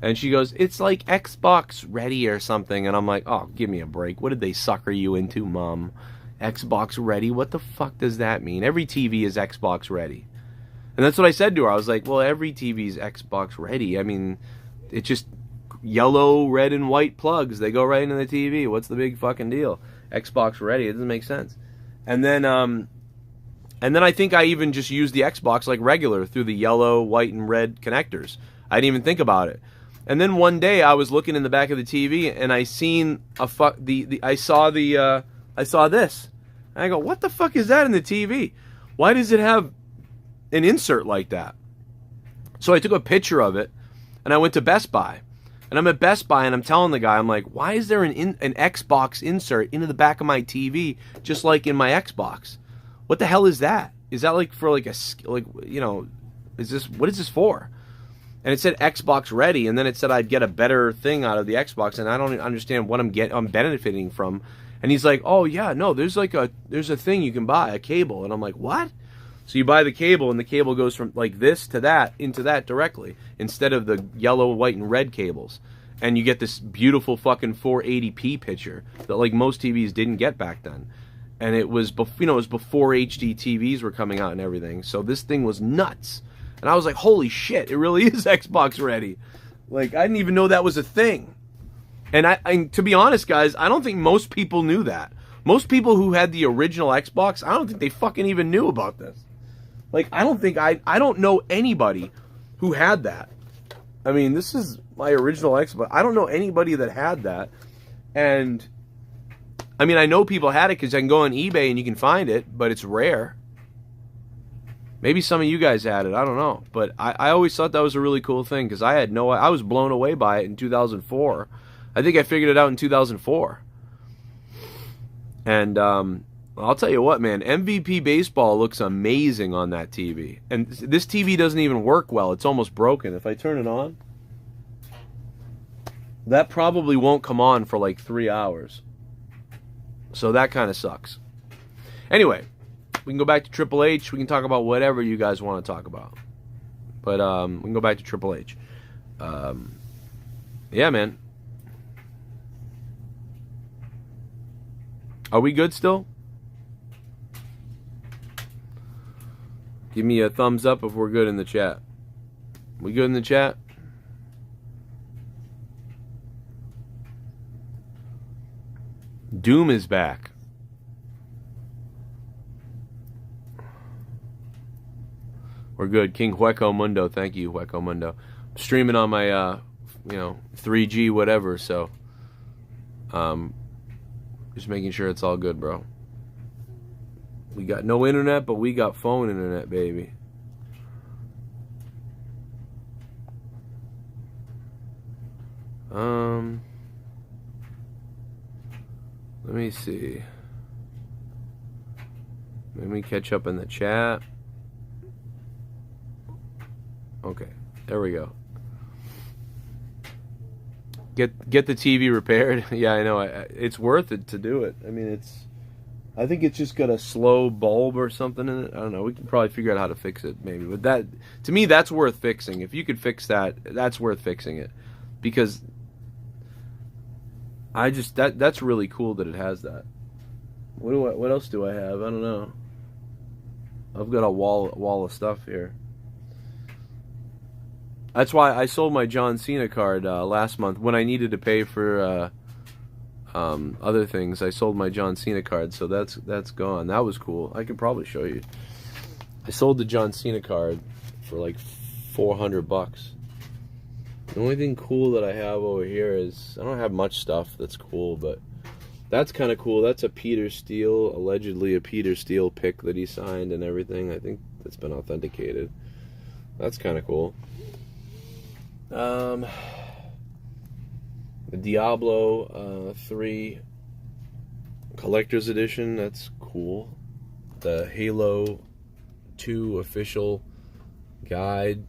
And she goes, it's like Xbox ready or something, and I'm like, oh, give me a break. What did they sucker you into, Mom? Xbox ready? What the fuck does that mean? Every TV is Xbox ready. And that's what I said to her. I was like, well, every TV is Xbox ready. I mean, it's just yellow, red, and white plugs. They go right into the TV. What's the big fucking deal? Xbox ready. It doesn't make sense. And then I think I even just used the Xbox like regular through the yellow, white, and red connectors. I didn't even think about it. And then one day I was looking in the back of the TV, and I seen I saw this. And I go, what the fuck is that in the TV? Why does it have an insert like that? So I took a picture of it, and I went to Best Buy. And I'm at Best Buy, and I'm telling the guy, I'm like, why is there an Xbox insert into the back of my TV, just like in my Xbox? What the hell is that? Is that like for what is this for? And it said Xbox ready, and then it said I'd get a better thing out of the Xbox, and I don't understand what I'm benefiting from. And he's like, oh yeah, no, there's a thing you can buy, a cable. And I'm like, what? So you buy the cable, and the cable goes from like this to that into that directly, instead of the yellow, white, and red cables. And you get this beautiful fucking 480p picture that like most TVs didn't get back then. And it was before HD TVs were coming out and everything. So this thing was nuts. And I was like, holy shit, it really is Xbox ready. Like, I didn't even know that was a thing. And to be honest, guys, I don't think most people knew that. Most people who had the original Xbox, I don't think they fucking even knew about this. Like, I don't know anybody who had that. I mean, this is my original Xbox. I don't know anybody that had that. And, I mean, I know people had it because I can go on eBay and you can find it, but it's rare. Maybe some of you guys had it. I don't know. But I always thought that was a really cool thing, because I was blown away by it in 2004. I think I figured it out in 2004. And, I'll tell you what, man, MVP Baseball looks amazing on that TV. And this TV doesn't even work well. It's almost broken. If I turn it on, that probably won't come on for like 3 hours. So that kind of sucks. Anyway, we can go back to Triple H. We can talk about whatever you guys want to talk about. But we can go back to Triple H. Yeah, man. Are we good still? Give me a thumbs up if we're good in the chat. We good in the chat? Doom is back. We're good. King Hueco Mundo. Thank you, Hueco Mundo. I'm streaming on my, 3G whatever, so just making sure it's all good, bro. We got no internet, but we got phone internet, baby. Let me see. Let me catch up in the chat. Okay, there we go. Get the TV repaired. Yeah, I know. It's worth it to do it. I mean, I think it's just got a slow bulb or something in it. I don't know. We can probably figure out how to fix it, maybe. But that, to me, that's worth fixing. If you could fix that, that's worth fixing it, because that's really cool that it has that. What else do I have? I don't know. I've got a wall of stuff here. That's why I sold my John Cena card last month when I needed to pay for other things. I sold my John Cena card, so that's gone. That was cool. I could probably show you. I sold the John Cena card for like $400. The only thing cool that I have over here is, I don't have much stuff that's cool, but that's kind of cool. That's a Peter Steele, allegedly a Peter Steele pick that he signed and everything. I think that's been authenticated. That's kind of cool. The Diablo 3 Collector's Edition, that's cool. The Halo 2 official guide,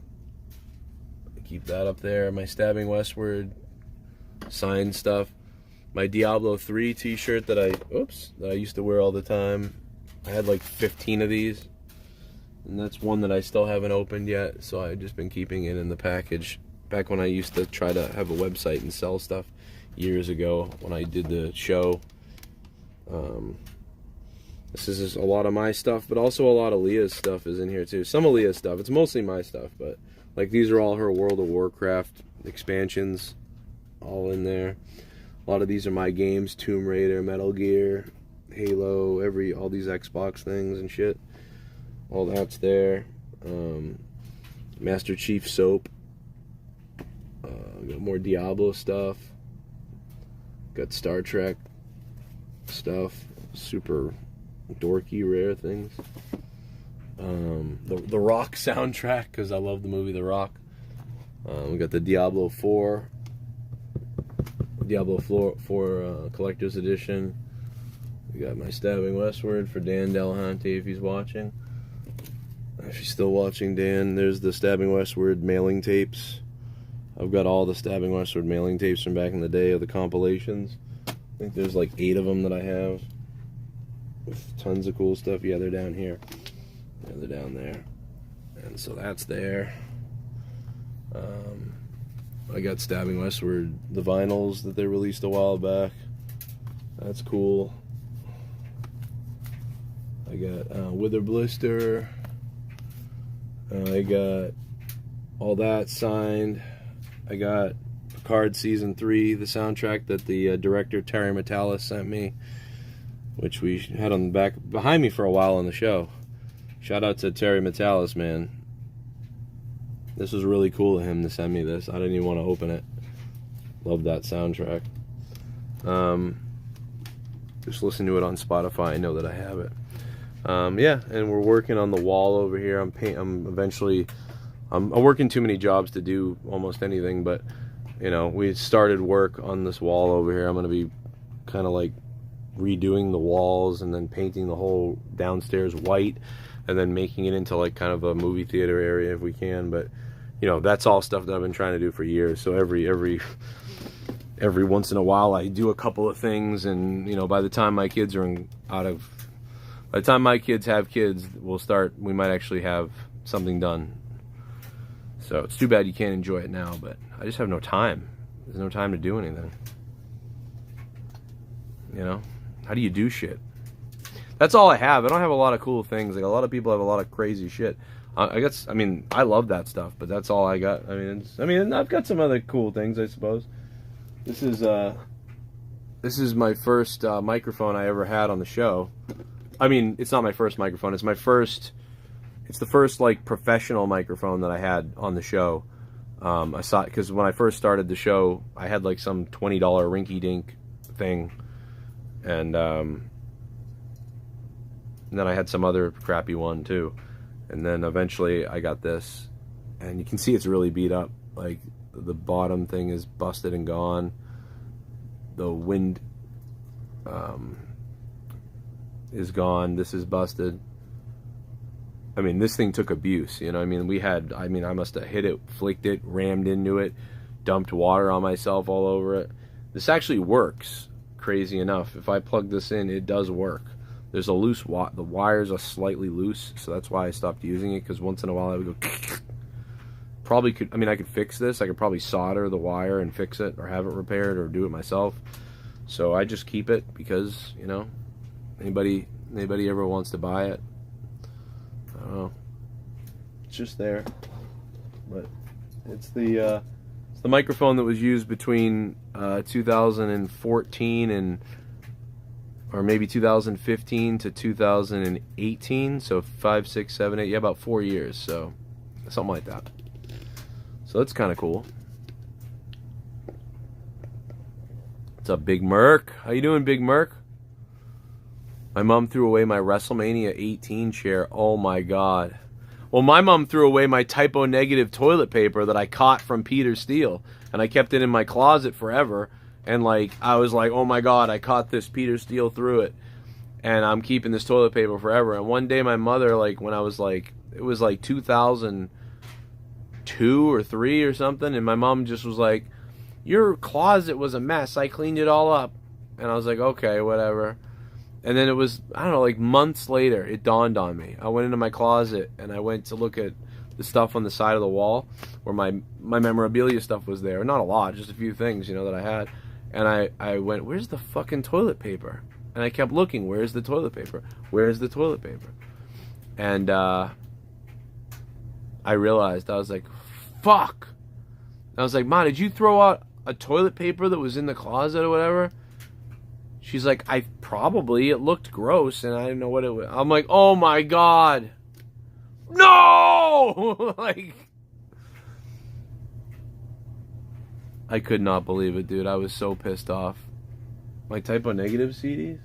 keep that up there. My Stabbing Westward signed stuff. My Diablo 3 t-shirt that I used to wear all the time. I had like 15 of these, and that's one that I still haven't opened yet, so I've just been keeping it in the package. Back when I used to try to have a website and sell stuff years ago when I did the show. This is just a lot of my stuff, but also a lot of Leah's stuff is in here too. Some of Leah's stuff. It's mostly my stuff, but like these are all her World of Warcraft expansions, all in there. A lot of these are my games: Tomb Raider, Metal Gear, Halo, all these Xbox things and shit. All that's there. Master Chief soap. Got more Diablo stuff. Got Star Trek stuff. Super dorky, rare things. The Rock soundtrack, because I love the movie The Rock. We got the Diablo 4 Collector's Edition. We got my Stabbing Westward for Dan Delahunty, if he's watching. If he's still watching, Dan, there's the Stabbing Westward mailing tapes. I've got all the Stabbing Westward mailing tapes from back in the day of the compilations. I think there's like 8 of them that I have, with tons of cool stuff. Yeah, they're down here. Yeah, they're down there. And so that's there. I got Stabbing Westward, the vinyls that they released a while back. That's cool. I got Wither Blister. I got all that signed. I got Picard Season 3, the soundtrack that the director Terry Matalas sent me, which we had on the back behind me for a while on the show. Shout out to Terry Matalas, man. This was really cool of him to send me this. I didn't even want to open it. Love that soundtrack. Just listen to it on Spotify. I know that I have it. Yeah, and we're working on the wall over here. I'm working too many jobs to do almost anything, but you know, we started work on this wall over here. I'm going to be kind of like redoing the walls and then painting the whole downstairs white and then making it into like kind of a movie theater area if we can. But you know, that's all stuff that I've been trying to do for years. So every once in a while I do a couple of things, and you know, by the time my kids have kids, we might actually have something done. So it's too bad you can't enjoy it now, but I just have no time. There's no time to do anything. You know? How do you do shit? That's all I have. I don't have a lot of cool things. Like, a lot of people have a lot of crazy shit. I love that stuff, but that's all I got. I've got some other cool things, I suppose. This is my first microphone I ever had on the show. I mean, it's not my first microphone. It's the first like professional microphone that I had on the show. I saw it because when I first started the show, I had like some $20 rinky-dink thing, and then I had some other crappy one too, and then eventually I got this, and you can see it's really beat up. Like the bottom thing is busted and gone. The wind is gone. This is busted. I mean, this thing took abuse, you know. I mean, I must have hit it, flicked it, rammed into it, dumped water on myself all over it. This actually works, crazy enough. If I plug this in, it does work. There's a loose the wires are slightly loose, so that's why I stopped using it, because once in a while I would go probably could, I mean, I could fix this. I could probably solder the wire and fix it, or have it repaired, or do it myself. So I just keep it because, you know, anybody ever wants to buy it, I don't know, it's just there. But it's the microphone that was used between 2014 and, or maybe 2015 to 2018, so 5, 6, 7, 8, yeah, about 4 years, so something like that. So that's kind of cool. What's up, Big Merc? How you doing, Big Merc? My mom threw away my WrestleMania 18 chair. Oh my god. Well, my mom threw away my typo negative toilet paper that I caught from Peter Steele, and I kept it in my closet forever. And like, I was like, oh my god, I caught this, Peter Steele threw it, and I'm keeping this toilet paper forever. And one day my mother, like, when I was like, it was like 2002 or 3 or something, and my mom just was like, your closet was a mess, I cleaned it all up. And I was like, okay, whatever. And then it was, I don't know, like months later, it dawned on me. I went into my closet and I went to look at the stuff on the side of the wall where my memorabilia stuff was there. Not a lot, just a few things, you know, that I had. And I went, where's the fucking toilet paper? And I kept looking, where's the toilet paper? Where's the toilet paper? And I realized, I was like, fuck. I was like, Ma, did you throw out a toilet paper that was in the closet or whatever? She's like, it looked gross and I didn't know what it was. I'm like, oh my god. No! Like, I could not believe it, dude. I was so pissed off. My typo negative CDs?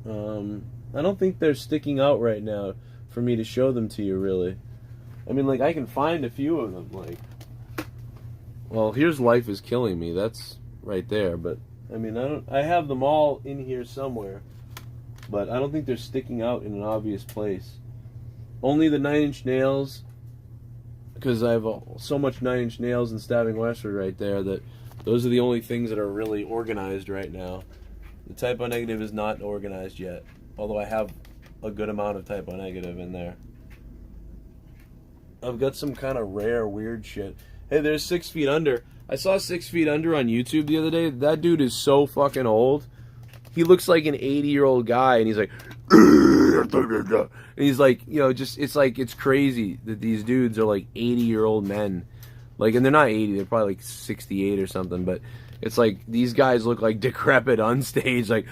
I don't think they're sticking out right now for me to show them to you, really. I mean, like, I can find a few of them, like, well, here's Life is Killing Me. That's right there, but I mean, I have them all in here somewhere, but I don't think they're sticking out in an obvious place. Only the 9 Inch Nails, because I have so much 9 Inch Nails and Stabbing Westward right there, that those are the only things that are really organized right now. The typo negative is not organized yet, although I have a good amount of typo negative in there. I've got some kind of rare, weird shit. Hey, there's 6 Feet Under. I saw 6 Feet Under on YouTube the other day. That dude is so fucking old. He looks like an 80-year-old guy, and he's like, and he's like, you know, just, it's like, it's crazy that these dudes are like 80-year-old men. Like, and they're not 80, they're probably like 68 or something, but it's like, these guys look like decrepit on stage, like,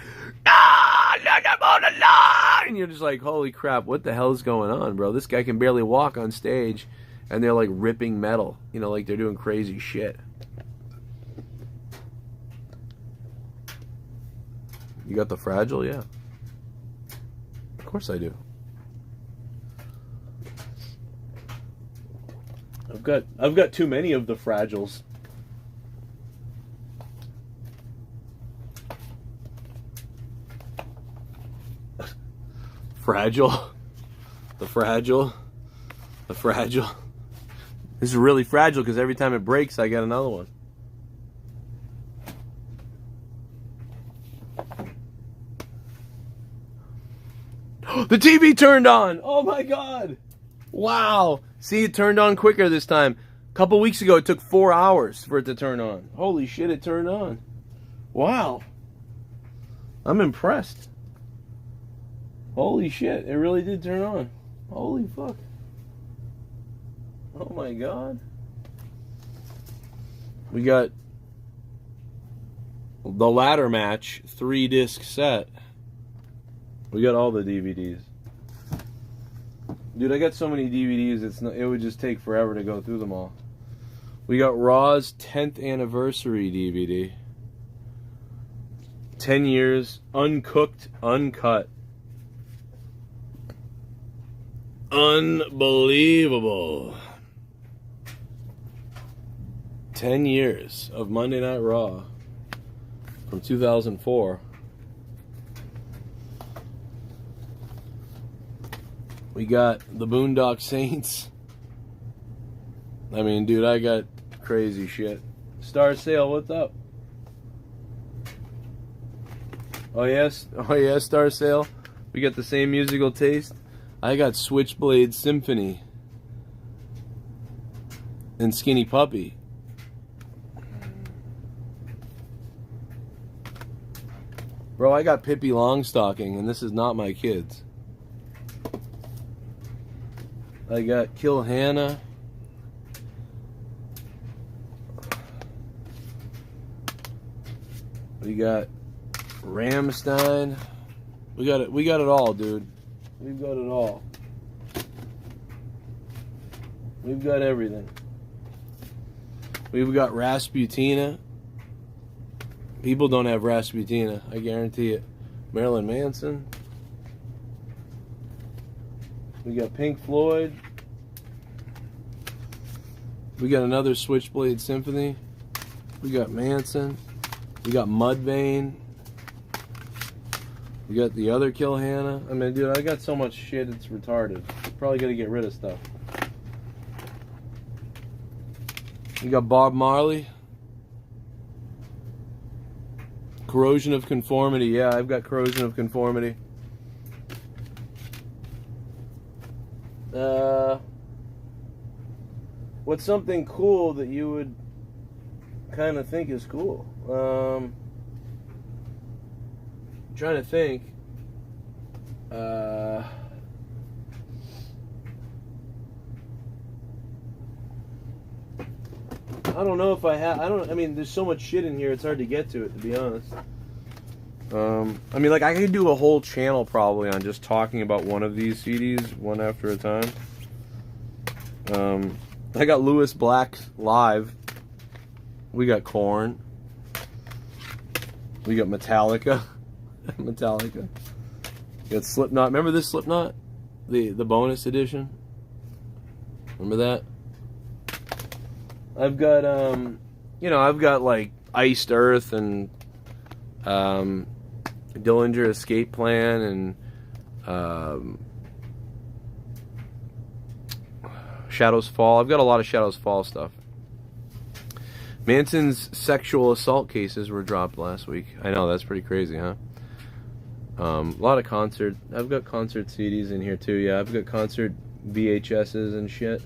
and you're just like, holy crap, what the hell is going on, bro? This guy can barely walk on stage, and they're like ripping metal, you know, like they're doing crazy shit. You got the Fragile? Yeah. Of course I do. I've got too many of the Fragiles. Fragile. The Fragile. The Fragile. This is really fragile because every time it breaks, I get another one. The TV turned on! Oh my god! Wow! See, it turned on quicker this time. A couple weeks ago, it took 4 hours for it to turn on. Holy shit, it turned on. Wow. I'm impressed. Holy shit, it really did turn on. Holy fuck. Oh my god. We got the ladder match 3-disc set. We got all the DVDs. Dude, I got so many DVDs, it would just take forever to go through them all. We got Raw's 10th anniversary DVD. 10 years, uncooked, uncut. Unbelievable. 10 years of Monday Night Raw from 2004. We got the Boondock Saints. I mean, dude, I got crazy shit. Star Sale, what's up? Oh yes, Star Sale. We got the same musical taste. I got Switchblade Symphony and Skinny Puppy. Bro, I got Pippi Longstocking, and this is not my kids. I got Kill Hannah. We got Rammstein. We got it all, dude. We've got it all. We've got everything. We've got Rasputina. People don't have Rasputina, I guarantee it. Marilyn Manson. We got Pink Floyd. We got another Switchblade Symphony. We got Manson. We got Mudvayne. We got the other Kill Hannah. I mean, dude, I got so much shit, it's retarded. Probably gotta get rid of stuff. We got Bob Marley. Corrosion of Conformity. Yeah, I've got Corrosion of Conformity. What's something cool that you would kind of think is cool? Trying to think. I don't know if I have. I mean, there's so much shit in here. It's hard to get to it, to be honest. I mean, like, I could do a whole channel probably on just talking about one of these CDs, one after a time. I got Lewis Black live. We got Korn. We got Metallica. Metallica. We got Slipknot. Remember this Slipknot? The bonus edition? Remember that? I've got, you know, I've got, like, Iced Earth and, Dillinger Escape Plan and, Shadows Fall. I've got a lot of Shadows Fall stuff. Manson's sexual assault cases were dropped last week. I know, that's pretty crazy, huh? A lot of concert. I've got concert CDs in here too. Yeah, I've got concert VHSs and shit.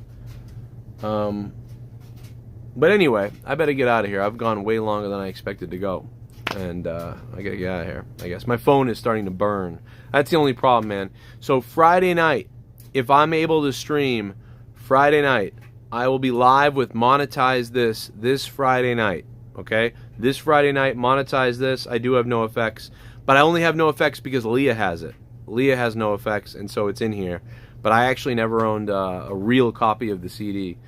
But anyway, I better get out of here. I've gone way longer than I expected to go. And I gotta get out of here, I guess. My phone is starting to burn. That's the only problem, man. So Friday night, if I'm able to stream Friday night, I will be live with Monetize this Friday night. Okay? This Friday night, Monetize This. I do have no effects. But I only have no effects because Leah has it. Leah has no effects, and so it's in here. But I actually never owned a real copy of the CD.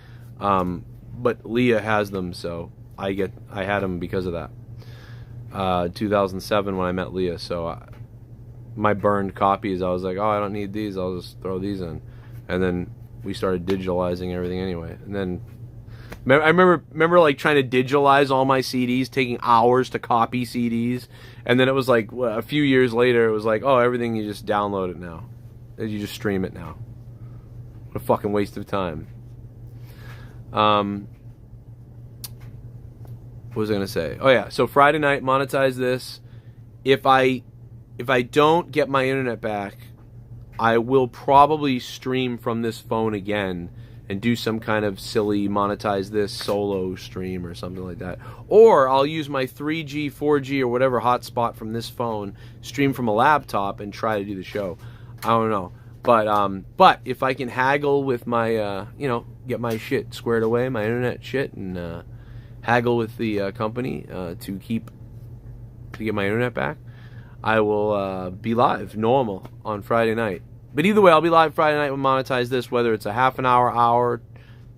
But Leah has them, so I had them because of that. 2007 when I met Leah, so my burned copies, I was like, oh, I don't need these, I'll just throw these in. And then we started digitalizing everything anyway. And then I remember like trying to digitalize all my CDs, taking hours to copy CDs. And then it was like a few years later, it was like, oh, everything, you just download it now. You just stream it now. What a fucking waste of time. What was I gonna say? Oh yeah, so Friday night, Monetize This. If I don't get my internet back, I will probably stream from this phone again and do some kind of silly Monetize This solo stream or something like that. Or I'll use my 3G, 4G, or whatever hotspot from this phone, stream from a laptop, and try to do the show. I don't know. But if I can haggle with my, you know, get my shit squared away, my internet shit, and haggle with the company to get my internet back, I will be live normal on Friday night. But either way, I'll be live Friday night with Monetize This, whether it's a half an hour,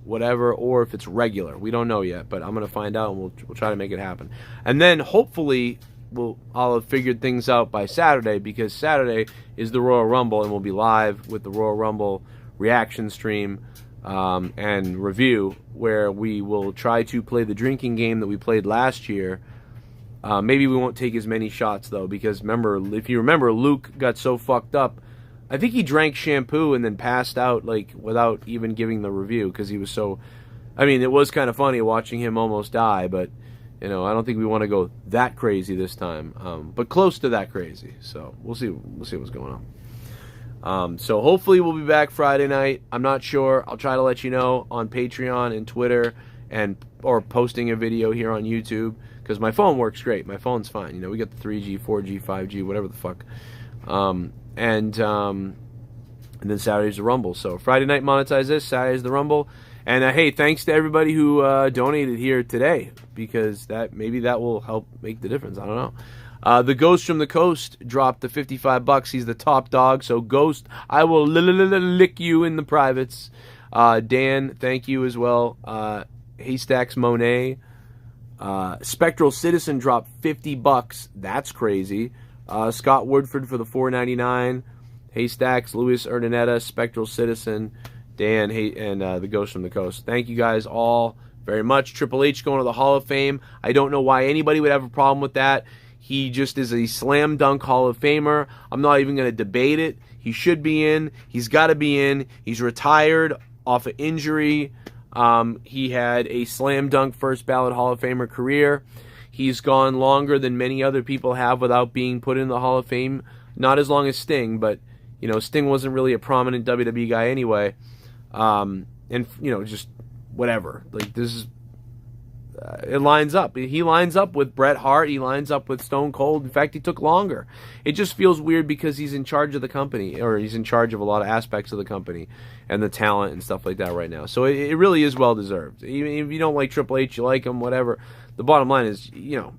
whatever, or if it's regular. We don't know yet, but I'm gonna find out, and we'll try to make it happen. And then hopefully I'll have figured things out by Saturday, because Saturday is the Royal Rumble, and we'll be live with the Royal Rumble reaction stream and review, where we will try to play the drinking game that we played last year. Maybe we won't take as many shots though, because if you remember, Luke got so fucked up I think he drank shampoo and then passed out, like, without even giving the review, because he was so... I mean, it was kind of funny watching him almost die, but, you know, I don't think we want to go that crazy this time, but close to that crazy. So we'll see what's going on. So hopefully we'll be back Friday night. I'm not sure. I'll try to let you know on Patreon and Twitter, or posting a video here on YouTube, because my phone works great. My phone's fine. You know, we got the 3G, 4G, 5G, whatever the fuck. And then Saturday's the Rumble. So Friday night monetize this, Saturday's the Rumble. And hey, thanks to everybody who donated here today, because maybe that will help make the difference. I don't know. The Ghost from the Coast dropped the $55. He's the top dog. So Ghost, I will lick you in the privates. Dan, thank you as well. Haystacks Monet. Spectral Citizen dropped $50. That's crazy. Scott Woodford for the $4.99. Haystacks, Luis Urdaneta, Spectral Citizen, Dan, and the Ghost from the Coast. Thank you guys all very much. Triple H going to the Hall of Fame. I don't know why anybody would have a problem with that. He just is a slam dunk Hall of Famer. I'm not even going to debate it. He should be in. He's got to be in. He's retired off of injury. He had a slam dunk first ballot Hall of Famer career. He's gone longer than many other people have without being put in the Hall of Fame. Not as long as Sting, but, you know, Sting wasn't really a prominent WWE guy anyway. And, you know, just whatever. Like, this is... it lines up. He lines up with Bret Hart. He lines up with Stone Cold. In fact, he took longer. It just feels weird because he's in charge of the company, or he's in charge of a lot of aspects of the company and the talent and stuff like that right now. So it really is well-deserved. Even if you don't like Triple H, you like him, whatever. The bottom line is, you know,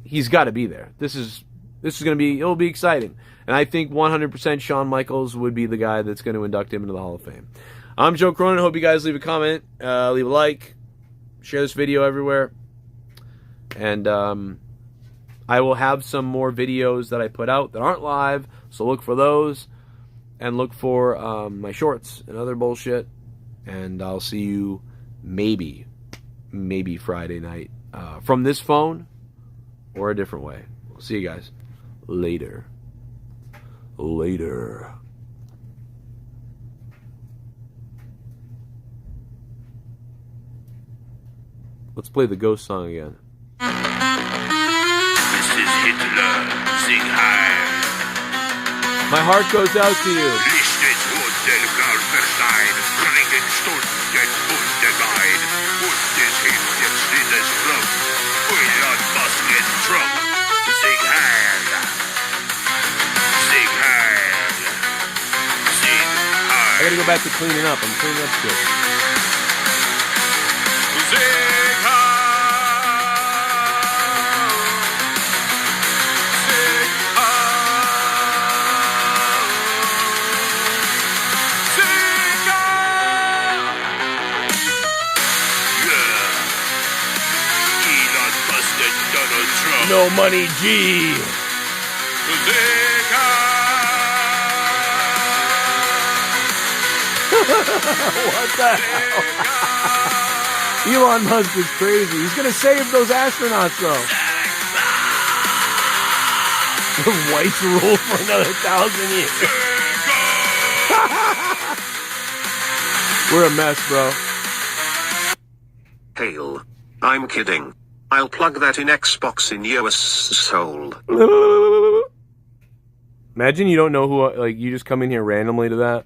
he's got to be there. This is going to be, it'll be exciting. And I think 100% Shawn Michaels would be the guy that's going to induct him into the Hall of Fame. I'm Joe Cronin. Hope you guys leave a comment, leave a like, share this video everywhere. And I will have some more videos that I put out that aren't live, so look for those. And look for my shorts and other bullshit. And I'll see you maybe Friday night from this phone or a different way. We'll see you guys later. Let's play the Ghost song again. This is Hitler, sing high. My heart goes out to you. Lichtet und der Grauverstein, Kroningen Stunden und der Wein. Und des Hits jetzt dieses Flug, Ullot Basket Trump. Sing high. Sing high. Sing high. I gotta go back to cleaning up. I'm cleaning up shit. Sing No money, G. What the hell? Elon Musk is crazy. He's gonna save those astronauts, though. The whites rule for another 1,000 years. We're a mess, bro. Hail. I'm kidding. I'll plug that in Xbox in your soul. Imagine you don't know who, like, you just come in here randomly to that.